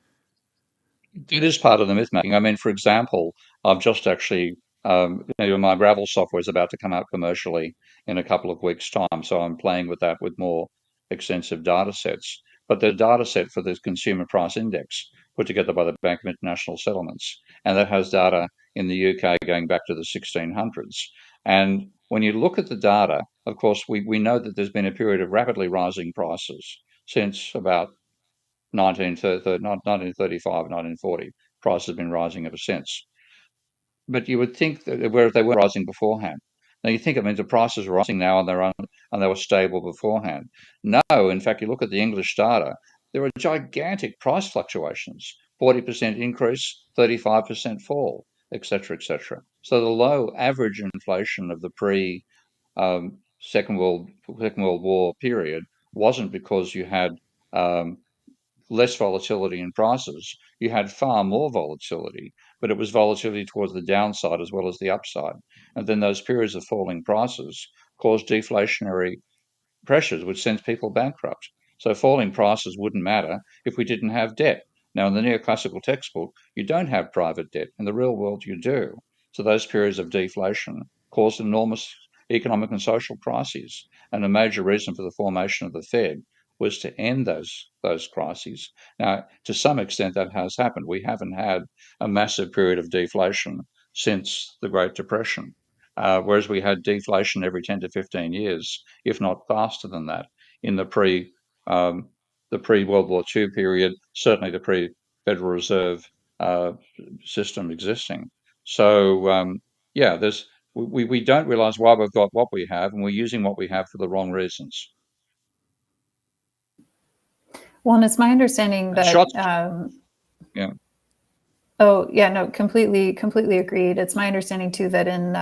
It is part of the myth making. I mean, for example, I've just actually, my Gravel software is about to come out commercially in a couple of weeks' time, so I'm playing with that with more extensive data sets. But the data set for the Consumer Price Index, put together by the Bank of International Settlements, and that has data in the UK going back to the 1600s. And when you look at the data, of course, we know that there's been a period of rapidly rising prices since about 1935, 1940. Prices have been rising ever since. But you would think that they were rising beforehand. Now you think it means the prices are rising now and they were stable beforehand. No, in fact, you look at the English data, there are gigantic price fluctuations: 40% increase, 35% fall, etc., etc. So the low average inflation of the pre Second World War period wasn't because you had less volatility in prices. You had far more volatility, but it was volatility towards the downside as well as the upside. And then those periods of falling prices caused deflationary pressures, which sent people bankrupt. So falling prices wouldn't matter if we didn't have debt. Now, in the neoclassical textbook, you don't have private debt. In the real world, you do. So those periods of deflation caused enormous economic and social crises. And a major reason for the formation of the Fed was to end those crises. Now, to some extent, that has happened. We haven't had a massive period of deflation since the Great Depression, whereas we had deflation every 10 to 15 years, if not faster than that, in the pre-World War II period, certainly the pre-Federal Reserve system existing. So, we don't realise why we've got what we have, and we're using what we have for the wrong reasons. Well, and it's my understanding that yeah. Oh yeah, no, completely agreed. It's my understanding too that in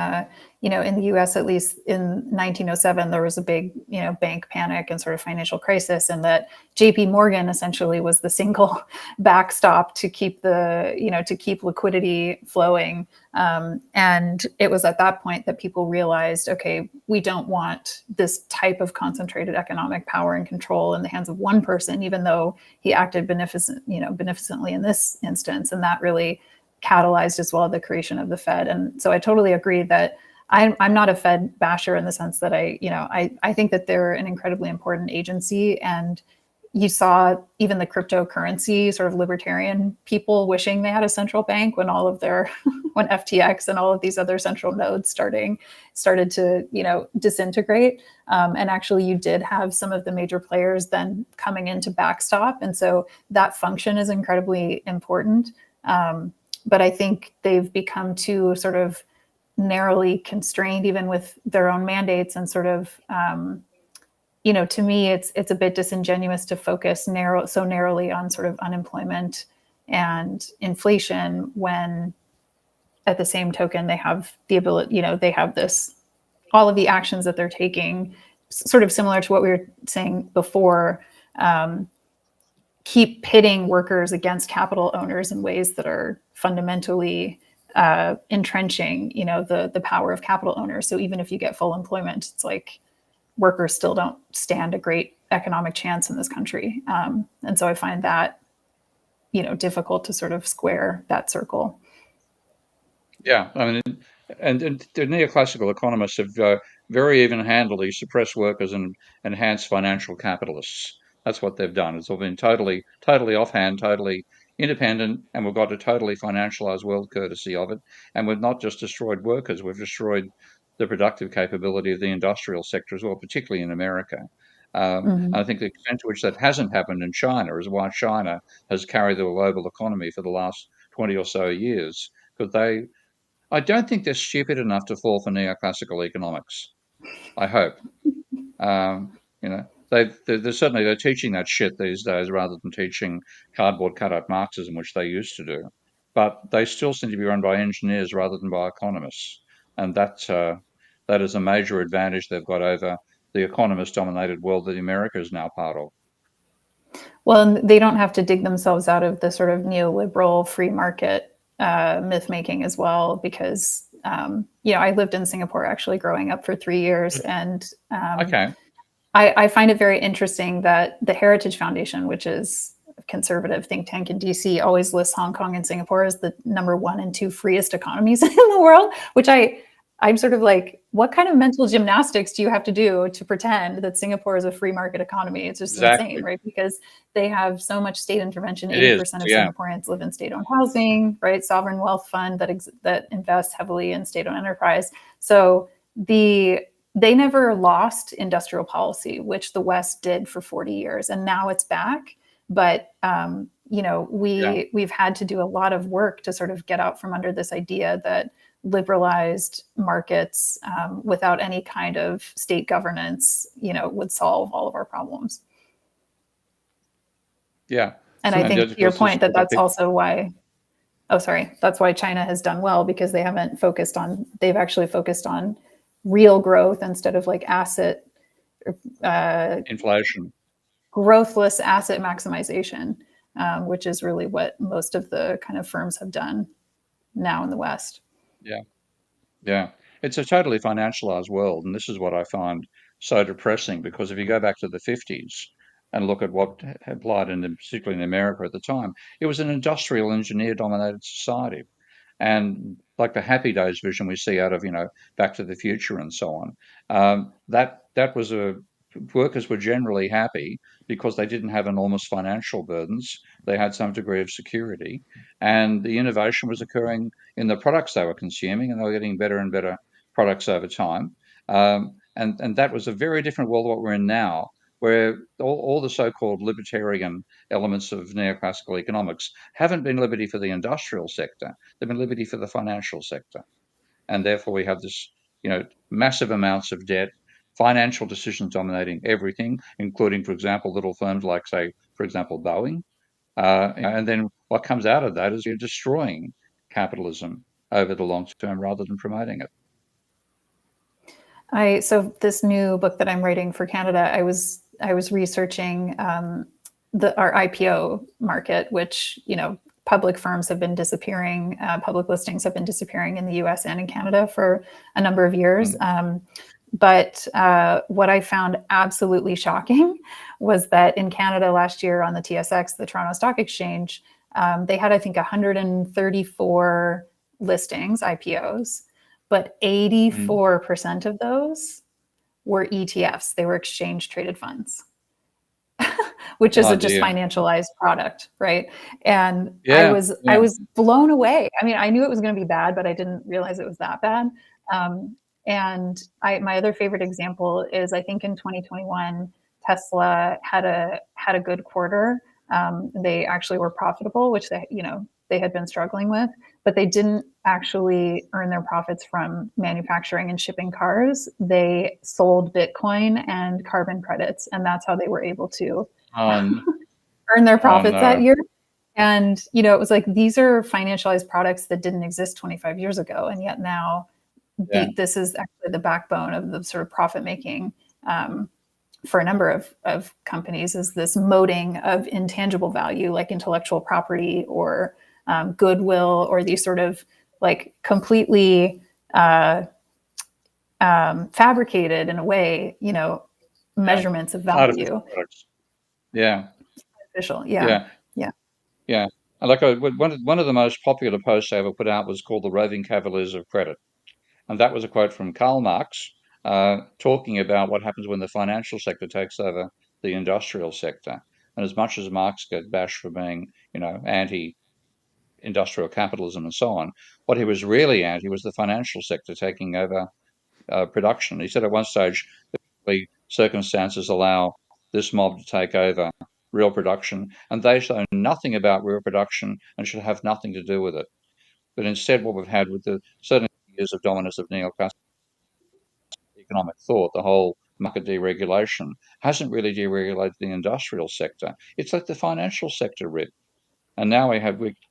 in the U.S. at least in 1907 there was a big bank panic and sort of financial crisis, and that J.P. Morgan essentially was the single backstop to keep to keep liquidity flowing. And it was at that point that people realized, okay, we don't want this type of concentrated economic power and control in the hands of one person, even though he acted beneficently in this instance. And that really catalyzed as well the creation of the Fed. And so I totally agree that I'm not a Fed basher in the sense that I think that they're an incredibly important agency, and you saw even the cryptocurrency sort of libertarian people wishing they had a central bank when all of their when FTX and all of these other central nodes started to disintegrate. And actually, you did have some of the major players then coming in to backstop, and so that function is incredibly important. But I think they've become too sort of narrowly constrained, even with their own mandates, and sort of to me, it's a bit disingenuous to focus so narrowly on sort of unemployment and inflation when, at the same token, they have the ability, they have all of the actions that they're taking, sort of similar to what we were saying before, keep pitting workers against capital owners in ways that are fundamentally entrenching, the power of capital owners. So even if you get full employment, it's like workers still don't stand a great economic chance in this country. And so I find that, difficult to sort of square that circle. Yeah, I mean, and the neoclassical economists have very even-handedly suppressed workers and enhanced financial capitalists. That's what they've done. It's all been totally offhand, totally independent, and we've got a totally financialized world courtesy of it. And we've not just destroyed workers, we've destroyed the productive capability of the industrial sector as well, particularly in America. I think the extent to which that hasn't happened in China is why China has carried the global economy for the last 20 or so years, because I don't think they're stupid enough to fall for neoclassical economics. I hope. They're teaching that shit these days rather than teaching cardboard cutout Marxism, which they used to do. But they still seem to be run by engineers rather than by economists, and that is a major advantage they've got over the economist-dominated world that America is now part of. Well, they don't have to dig themselves out of the sort of neoliberal free market myth making as well, because I lived in Singapore actually growing up for 3 years, and Okay. I find it very interesting that the Heritage Foundation, which is a conservative think tank in DC, always lists Hong Kong and Singapore as the number 1 and 2 freest economies in the world, which I'm sort of like, what kind of mental gymnastics do you have to do to pretend that Singapore is a free market economy? It's just insane, right? Because they have so much state intervention. 80% of Singaporeans live in state-owned housing, right? Sovereign wealth fund that invests heavily in state-owned enterprise. So they never lost industrial policy, which the West did for 40 years, and now it's back. But we've had to do a lot of work to sort of get out from under this idea that liberalized markets without any kind of state governance, would solve all of our problems. Yeah. And I think to your point that's also why, that's why China has done well, because they've actually focused on real growth instead of like asset inflation, growthless asset maximization, which is really what most of the kind of firms have done now in the West. Yeah. It's a totally financialized world, and this is what I find so depressing, because if you go back to the 50s and look at what applied, particularly in America at the time, it was an industrial engineer-dominated society. And like the Happy Days vision we see out of, Back to the Future and so on, that was workers were generally happy because they didn't have enormous financial burdens. They had some degree of security, and the innovation was occurring in the products they were consuming, and they were getting better and better products over time. And that was a very different world to what we're in now, where all the so-called libertarian elements of neoclassical economics haven't been liberty for the industrial sector. They've been liberty for the financial sector. And therefore we have this, massive amounts of debt, financial decisions dominating everything, including, for example, little firms like, say, for example, Boeing. And then what comes out of that is you're destroying capitalism over the long term rather than promoting it. So this new book that I'm writing for Canada, I was researching our IPO market, which, public firms have been disappearing, public listings have been disappearing in the US and in Canada for a number of years. But what I found absolutely shocking was that in Canada last year on the TSX, the Toronto Stock Exchange, they had, I think, 134 listings, IPOs, but 84% of those were ETFs. They were exchange traded funds. which is Oh a just dear. financialized product, right? And I Yeah. was blown away. I mean, I knew it was going to be bad, but I didn't realize it was that bad. And my other favorite example is, I think in 2021, Tesla had a good quarter. They actually were profitable, which they had been struggling with, but they didn't actually earn their profits from manufacturing and shipping cars. They sold Bitcoin and carbon credits, and that's how they were able to Um, earn their oh profits that no. year. And it was like, these are financialized products that didn't exist 25 years ago, and yet now Yeah. this is actually the backbone of the sort of profit making for a number of companies, is this moating of intangible value like intellectual property or goodwill, or these sort of like completely fabricated in a way, measurements of Artificial value. products. Yeah. Artificial, yeah, Yeah. yeah. Yeah. And like one of the most popular posts I ever put out was called "The Roving Cavaliers of Credit," and that was a quote from Karl Marx, talking about what happens when the financial sector takes over the industrial sector. And as much as Marx got bashed for being, anti-industrial capitalism and so on, what he was really anti was the financial sector taking over production. He said at one stage, the circumstances allow this mob to take over real production, and they should know nothing about real production and should have nothing to do with it. But instead, what we've had with the certainly years of dominance of neoclassical economic thought, the whole market deregulation hasn't really deregulated the industrial sector. It's like the financial sector ripped. And now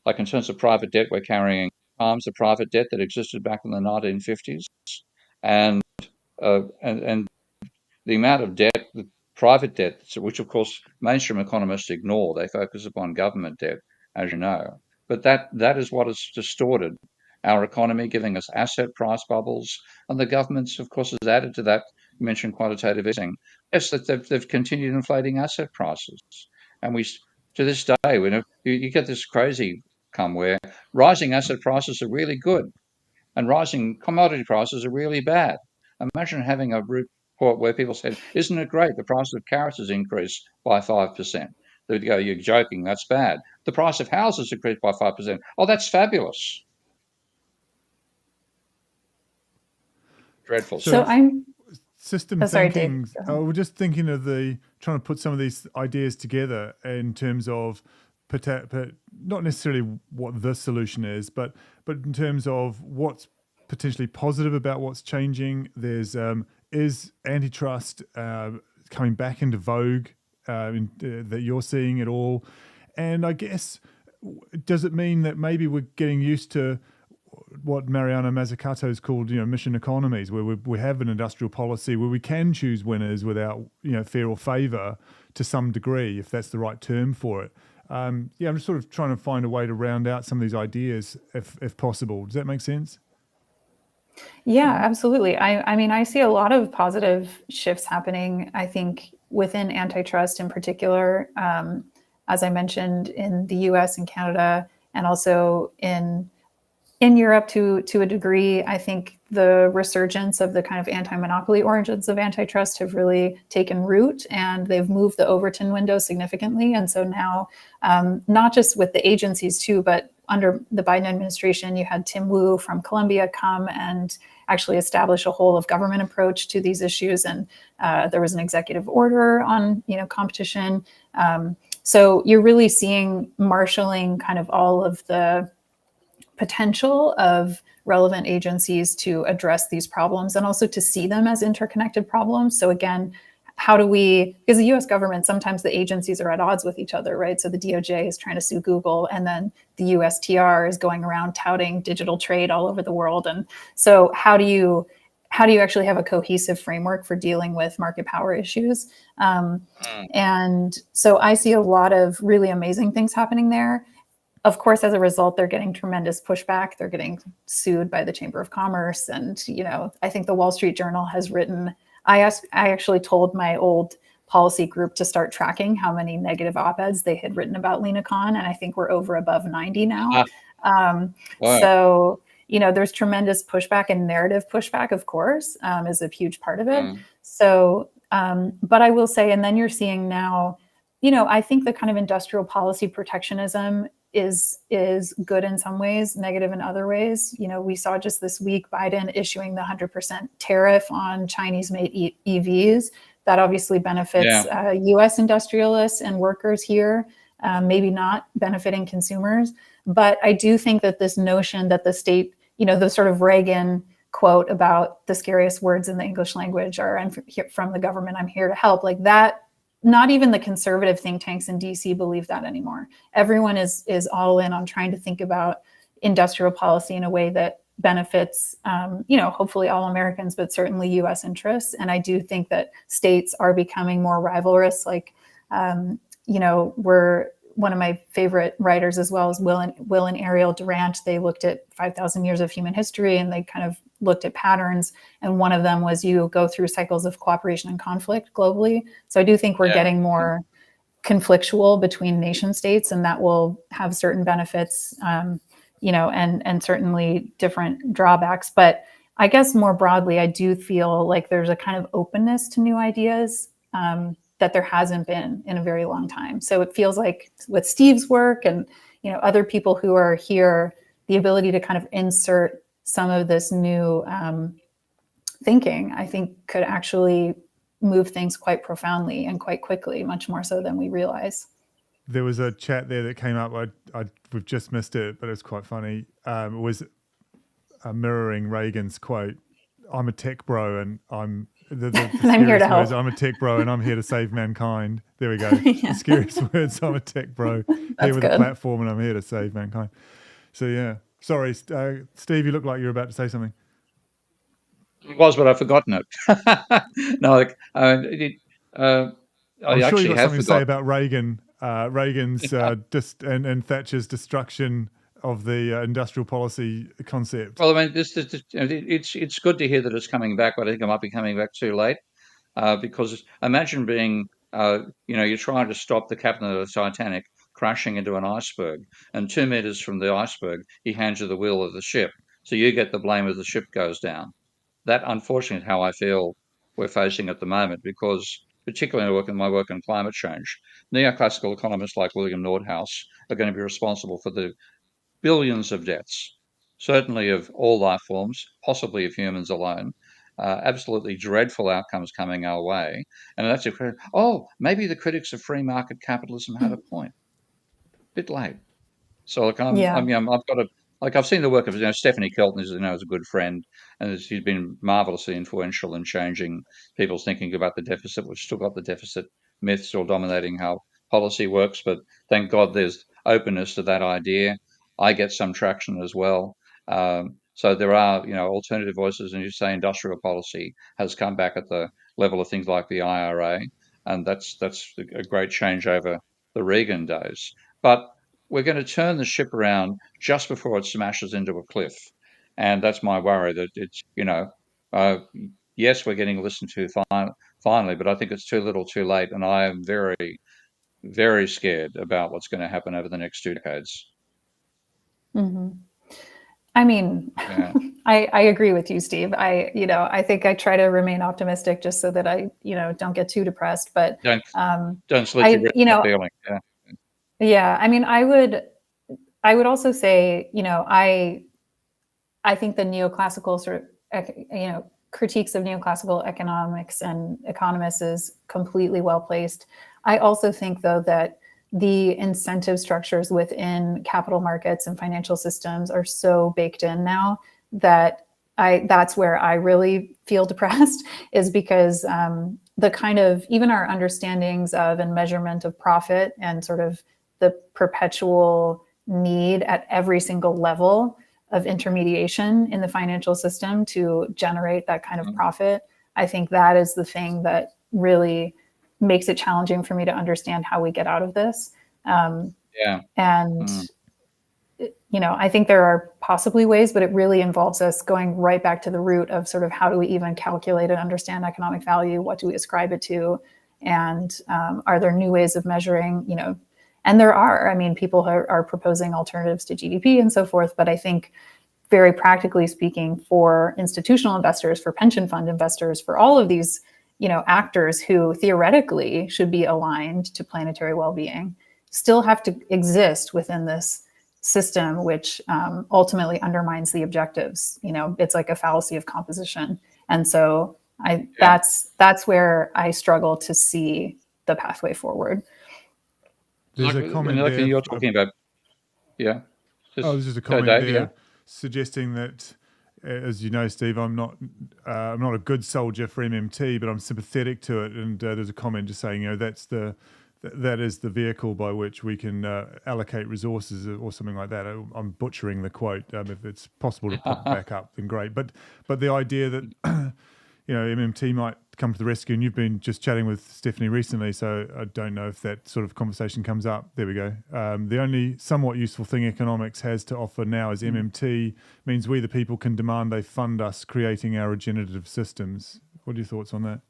like in terms of private debt, we're carrying times the private debt that existed back in the 1950s, and and the amount of debt, the private debt, which of course mainstream economists ignore. They focus upon government debt, as you know. But that is what has distorted our economy, giving us asset price bubbles. And the governments, of course, has added to that. You mentioned quantitative easing. Yes, that they've continued inflating asset prices. And to this day, you get this crazy come where rising asset prices are really good and rising commodity prices are really bad. Imagine having a report where people said, "Isn't it great? The price of carrots has increased by 5%." They'd go, "You're joking. That's bad." The price of houses increased by 5%. Oh, that's fabulous. Dreadful So stuff. I'm System sorry, Dave. thinking. We're just thinking of trying to put some of these ideas together in terms of not necessarily what the solution is, but in terms of what's potentially positive about what's changing. There's is antitrust coming back into vogue that you're seeing at all, and I guess does it mean that maybe we're getting used to what Mariana Mazzucato's called, mission economies, where we have an industrial policy where we can choose winners without, fear or favor to some degree, if that's the right term for it. I'm just sort of trying to find a way to round out some of these ideas, if possible. Does that make sense? Yeah, absolutely. I mean, I see a lot of positive shifts happening, I think, within antitrust in particular, as I mentioned, in the US and Canada, and also in Europe to a degree. I think the resurgence of the kind of anti-monopoly origins of antitrust have really taken root, and they've moved the Overton window significantly. And so now, not just with the agencies too, but under the Biden administration, you had Tim Wu from Columbia come and actually establish a whole of government approach to these issues. And there was an executive order on competition. So you're really seeing marshaling kind of all of the potential of relevant agencies to address these problems and also to see them as interconnected problems. So again, because the US government, sometimes the agencies are at odds with each other, right? So the DOJ is trying to sue Google, and then the USTR is going around touting digital trade all over the world. And so how do you actually have a cohesive framework for dealing with market power issues? And so I see a lot of really amazing things happening there. Of course, as a result, they're getting tremendous pushback. They're getting sued by the Chamber of Commerce. And, I think the Wall Street Journal has written, I actually told my old policy group to start tracking how many negative op-eds they had written about LenaCon. And I think we're above 90 now. Wow. So, there's tremendous pushback, and narrative pushback, of course, is a huge part of it. So, but I will say, and then you're seeing now I think the kind of industrial policy protectionism is good in some ways, negative in other ways. We saw just this week Biden issuing the 100% tariff on Chinese-made EVs. That obviously benefits U.S. industrialists and workers here, maybe not benefiting consumers. But I do think that this notion that the state, the sort of Reagan quote about the scariest words in the English language are "I'm from the government, I'm here to help," like that. Not even the conservative think tanks in DC believe that anymore. Everyone is all in on trying to think about industrial policy in a way that benefits, hopefully all Americans, but certainly U.S. interests. And I do think that states are becoming more rivalrous. Like, we're one of my favorite writers as well as Will and Ariel Durant. They looked at 5,000 years of human history, and they kind of looked at patterns. And one of them was you go through cycles of cooperation and conflict globally. So I do think we're getting more conflictual between nation states, and that will have certain benefits, and certainly different drawbacks. But I guess more broadly, I do feel like there's a kind of openness to new ideas that there hasn't been in a very long time. So it feels like with Steve's work and other people who are here, the ability to kind of insert some of this new thinking, I think, could actually move things quite profoundly and quite quickly, much more so than we realize. There was a chat there that came up. We've just missed it, but it's quite funny. It was mirroring Reagan's quote, "I'm a tech bro, and I'm I'm here to help. I'm a tech bro, and I'm here to save mankind." There we go. The scariest words. I'm a tech bro, here with a platform, and I'm here to save mankind. So yeah. Sorry, Steve, you look like you're about to say something. It was, but I've forgotten it. No, I'm sure you've got something to say about Reagan's and Thatcher's destruction of the industrial policy concept. Well, I mean, it's good to hear that it's coming back, but I think it might be coming back too late, because imagine being, you're trying to stop the captain of the Titanic crashing into an iceberg, and 2 meters from the iceberg, he hands you the wheel of the ship, so you get the blame as the ship goes down. That, unfortunately, is how I feel we're facing at the moment, because particularly in my work on climate change, neoclassical economists like William Nordhaus are going to be responsible for the billions of deaths, certainly of all life forms, possibly of humans alone. Absolutely dreadful outcomes coming our way. And that's maybe the critics of free market capitalism had a point. Bit late. So I've got I've seen the work of Stephanie Kelton, is a good friend, and she's been marvelously influential in changing people's thinking about the deficit. We've still got the deficit myth still dominating how policy works, but thank God there's openness to that idea. I get some traction as well. So there are alternative voices, and you say industrial policy has come back at the level of things like the IRA, and that's a great change over the Reagan days. But we're going to turn the ship around just before it smashes into a cliff. And that's my worry, that it's, yes, we're getting listened to finally, but I think it's too little too late. And I am very, very scared about what's going to happen over the next 2 decades. Mm-hmm. I mean, I agree with you, Steve. I think I try to remain optimistic just so that I, don't get too depressed, but don't sleep your feeling. Yeah. Yeah, I mean, I would also say, I think the neoclassical sort of, critiques of neoclassical economics and economists is completely well placed. I also think, though, that the incentive structures within capital markets and financial systems are so baked in now that that's where I really feel depressed, is because the kind of, even our understandings of and measurement of profit and sort of the perpetual need at every single level of intermediation in the financial system to generate that kind of profit. I think that is the thing that really makes it challenging for me to understand how we get out of this. I think there are possibly ways, but it really involves us going right back to the root of sort of how do we even calculate and understand economic value? What do we ascribe it to? And are there new ways of measuring, and there are, people are proposing alternatives to GDP and so forth. But I think very practically speaking, for institutional investors, for pension fund investors, for all of these actors who theoretically should be aligned to planetary well-being still have to exist within this system, which ultimately undermines the objectives. It's like a fallacy of composition. And so that's where I struggle to see the pathway forward. There's a comment there. You're talking about, yeah. There's just a comment there suggesting that, as you know, Steve, I'm not a good soldier for MMT, but I'm sympathetic to it. And there's a comment just saying, that is the vehicle by which we can allocate resources or something like that. I'm butchering the quote. If it's possible to pop it back up, then great. But the idea that MMT might come to the rescue, and you've been just chatting with Stephanie recently, so I don't know if that sort of conversation comes up. There we go. The only somewhat useful thing economics has to offer now is MMT, means we the people can demand they fund us creating our regenerative systems. What are your thoughts on that?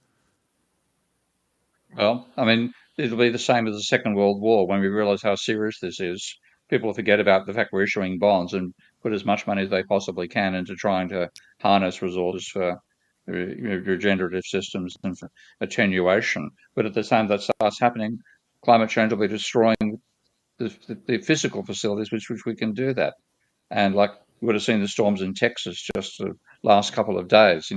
Well, I mean, it'll be the same as the Second World War. When we realise how serious this is, people forget about the fact we're issuing bonds and put as much money as they possibly can into trying to harness resources for regenerative systems and for attenuation. But at the time that starts happening, climate change will be destroying the physical facilities which we can do that. And like you would have seen the storms in Texas just the last couple of days,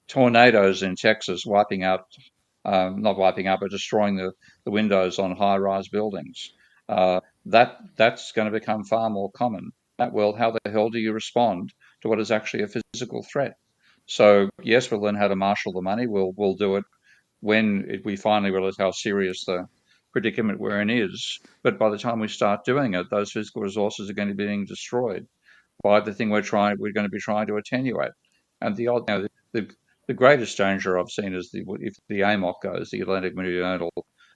tornadoes in Texas wiping out, not wiping out, but destroying the windows on high-rise buildings. That's going to become far more common. That world, how the hell do you respond to what is actually a physical threat? So yes, we'll learn how to marshal the money. We'll do it when we finally realize how serious the predicament we're in is. But by the time we start doing it, those physical resources are going to be being destroyed by the thing we're going to be trying to attenuate. And the greatest danger I've seen is if the AMOC goes, the Atlantic Meridional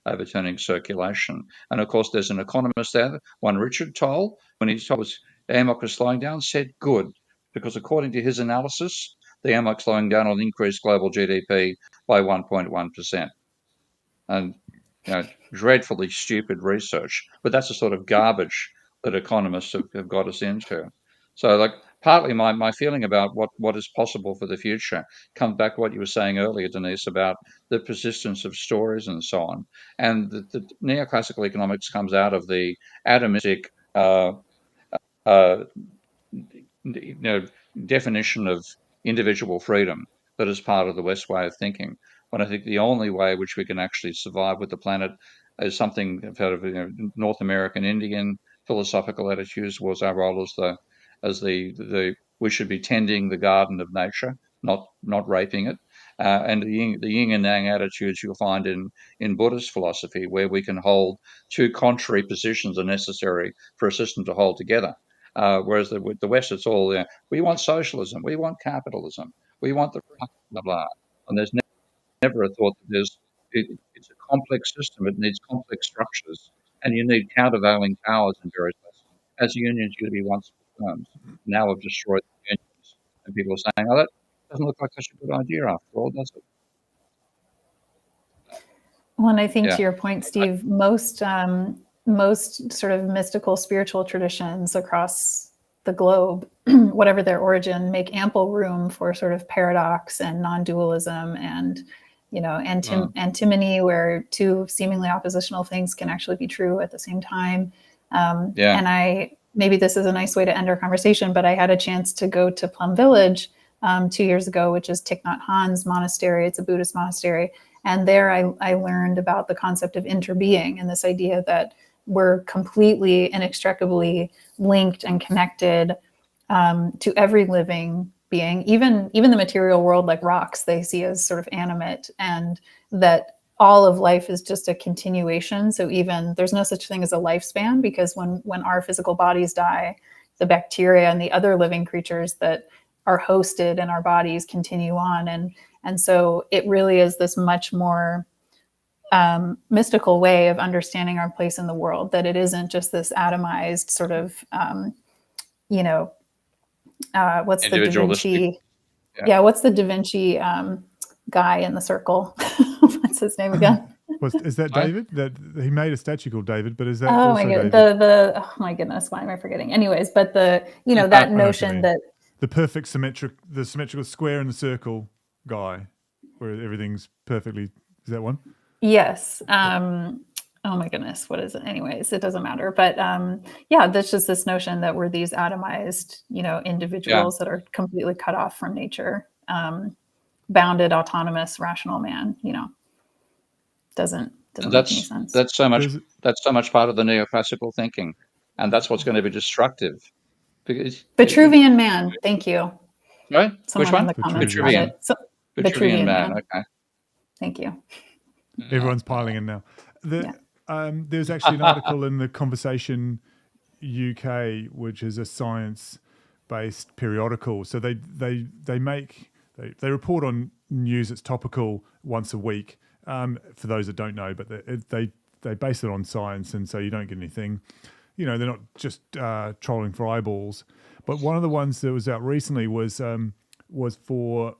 Overturning Circulation. And of course, there's an economist there, one Richard Toll, when he told us the AMOC was slowing down, said good, because according to his analysis, the AMOC slowing down will increase global GDP by 1.1%. And dreadfully stupid research, but that's the sort of garbage that economists have got us into. So, partly my feeling about what is possible for the future comes back to what you were saying earlier, Denise, about the persistence of stories and so on. And the neoclassical economics comes out of the atomistic definition of individual freedom that is part of the West way of thinking. When I think the only way which we can actually survive with the planet is something out of North American Indian philosophical attitudes towards our role as the we should be tending the garden of nature, not raping it, and the yin and yang attitudes you'll find in Buddhist philosophy, where we can hold two contrary positions are necessary for a system to hold together. Whereas with the West, it's all we want socialism, we want capitalism, we want the blah blah, and there's never a thought that it's a complex system. It needs complex structures, and you need countervailing powers in various places. As unions used to be once firms, now we've destroyed the unions, and people are saying, "Oh, that doesn't look like such a good idea after all, does it?" Well, and I think to your point, Steve, most sort of mystical spiritual traditions across the globe, whatever their origin, make ample room for sort of paradox and non-dualism and antimony, where two seemingly oppositional things can actually be true at the same time. And maybe this is a nice way to end our conversation, but I had a chance to go to Plum Village 2 years ago, which is Thich Nhat Hanh's monastery. It's a Buddhist monastery. And there I learned about the concept of interbeing and this idea that we're completely inextricably linked and connected to every living being, even the material world, like rocks, they see as sort of animate, and that all of life is just a continuation. So even there's no such thing as a lifespan, because when our physical bodies die, the bacteria and the other living creatures that are hosted in our bodies continue on. And so it really is this much more mystical way of understanding our place in the world, that it isn't just this atomized sort of, what's the Da Vinci? What's the Da Vinci guy in the circle? What's his name again? Is that David? That he made a statue called David, but is that oh also my god, David? oh my goodness, why am I forgetting? Anyways, but that notion that the symmetrical square and the circle guy. where everything's perfectly. Is that one? Yes. Oh my goodness, what is it? Anyways, it doesn't matter. But yeah, that's just this notion that we're these atomized, individuals that are completely cut off from nature, bounded, autonomous, rational man. Doesn't make any sense. That's so much part of the neoclassical thinking, and that's what's going to be destructive. Because Vitruvian man, thank you. Right? Someone Which one? in the comments got Vitruvian. it. So, Vitruvian man. Okay. Thank you. Everyone's piling in now. There's actually an article in the Conversation UK, which is a science-based periodical. So they report on news that's topical once a week. For those that don't know, but they base it on science, and so you don't get anything. They're not just trolling for eyeballs. But one of the ones that was out recently was for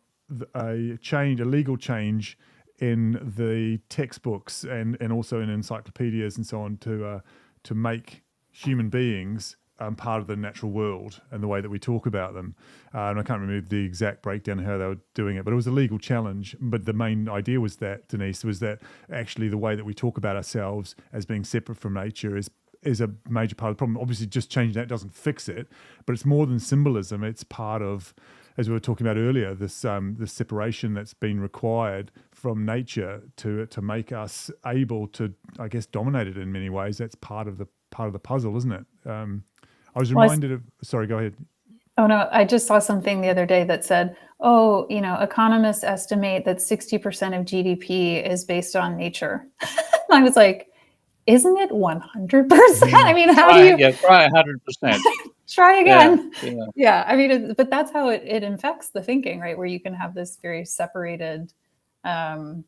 a legal change in the textbooks and also in encyclopedias and so on to make human beings part of the natural world and the way that we talk about them. And I can't remember the exact breakdown of how they were doing it, but it was a legal challenge. But the main idea was that, Denise, was that actually the way that we talk about ourselves as being separate from nature is a major part of the problem. Obviously, just changing that doesn't fix it, but it's more than symbolism. It's part of, as we were talking about earlier, this separation that's been required from nature to make us able to, I guess, dominate it in many ways. That's part of the puzzle, isn't it? I was reminded of. Sorry, go ahead. Oh no, I just saw something the other day that said, economists estimate that 60% of GDP is based on nature. I was like, isn't it 100%? I mean, how do you? Yeah, try 100%. Try again. Yeah. I mean, but that's how it infects the thinking, right? Where you can have this very separated, sort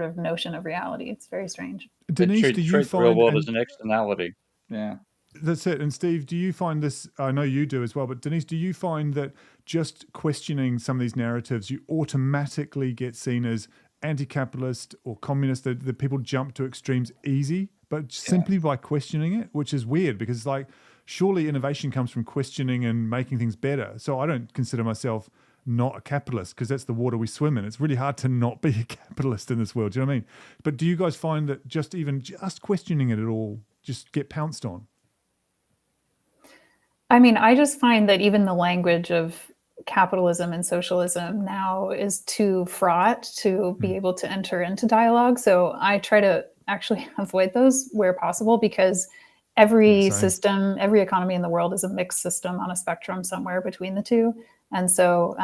of notion of reality. It's very strange. Denise, do you find the real world as an externality? Yeah. That's it. And Steve, do you find this? I know you do as well, but Denise, do you find that just questioning some of these narratives, you automatically get seen as anti-capitalist or communist, that people jump to extremes easy, but simply by questioning it, which is weird because surely innovation comes from questioning and making things better. So I don't consider myself not a capitalist because that's the water we swim in. It's really hard to not be a capitalist in this world. Do you know what I mean? But do you guys find that just questioning it at all just get pounced on? I mean, I just find that even the language of capitalism and socialism now is too fraught to be able to enter into dialogue. So I try to actually avoid those where possible because every system, every economy in the world is a mixed system on a spectrum somewhere between the two. And so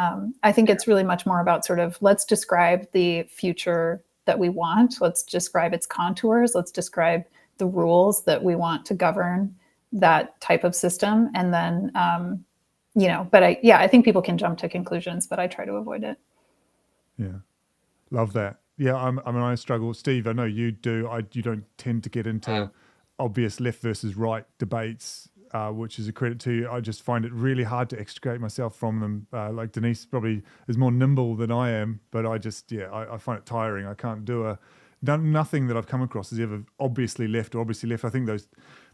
I think it's really much more about sort of let's describe the future that we want. Let's describe its contours. Let's describe the rules that we want to govern that type of system. And then but I think people can jump to conclusions, but I try to avoid it. Yeah. Love that. Yeah. I struggle. Steve, I know you do. You don't tend to get into obvious left versus right debates, which is a credit to you. I just find it really hard to extricate myself from them. Like Denise probably is more nimble than I am, but I find it tiring. I can't do nothing that I've come across is ever obviously left or obviously left. I think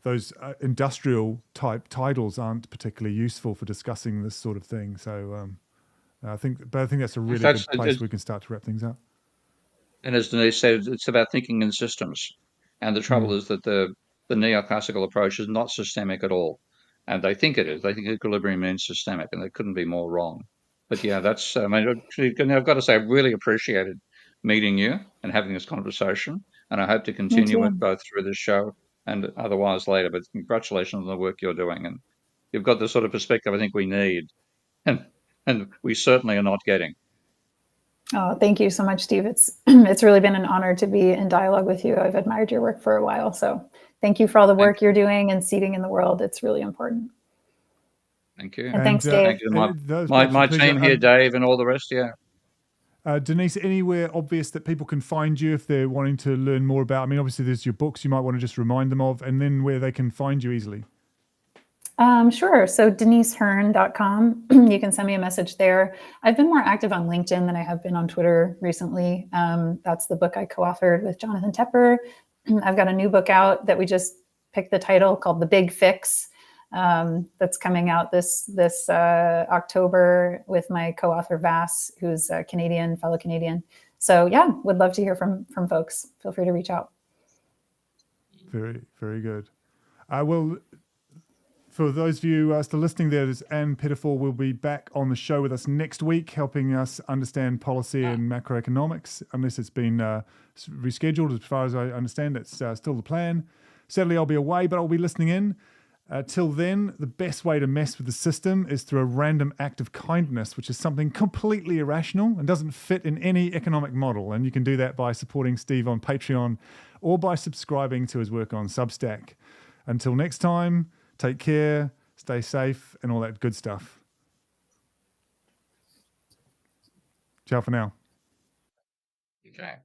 those industrial type titles aren't particularly useful for discussing this sort of thing. So I think that's a really good place we can start to wrap things up. And as Denise said, it's about thinking in systems. And the trouble is that the neoclassical approach is not systemic at all. And they think it is. They think equilibrium means systemic, and they couldn't be more wrong. But yeah, that's, I've got to say, I really appreciated meeting you and having this conversation. And I hope to continue it both through this show and otherwise later. But congratulations on the work you're doing. And you've got the sort of perspective I think we need. And we certainly are not getting. Oh, thank you so much, Steve. It's really been an honor to be in dialogue with you. I've admired your work for a while. So thank you for all the work you're doing and seeding in the world. It's really important. Thank you. And thanks, Dave. Thank you to my team here, Dave, and all the rest. Yeah. Denise, anywhere obvious that people can find you if they're wanting to learn more about? I mean, obviously there's your books you might want to just remind them of, and then where they can find you easily. Sure. So denisehearn.com. You can send me a message there. I've been more active on LinkedIn than I have been on Twitter recently. That's the book I co-authored with Jonathan Tepper. I've got a new book out that we just picked the title called The Big Fix. that's coming out this October with my co-author Vass, who's a fellow Canadian. So yeah, would love to hear from folks. Feel free to reach out. Very, very good. Well, for those of you still listening, there's Anne Pettifor will be back on the show with us next week, helping us understand policy and macroeconomics, unless it's been rescheduled. As far as I understand, it's still the plan. Sadly, I'll be away, but I'll be listening in. Till then, the best way to mess with the system is through a random act of kindness, which is something completely irrational and doesn't fit in any economic model. And you can do that by supporting Steve on Patreon or by subscribing to his work on Substack. Until next time, take care, stay safe, and all that good stuff. Ciao for now. Okay.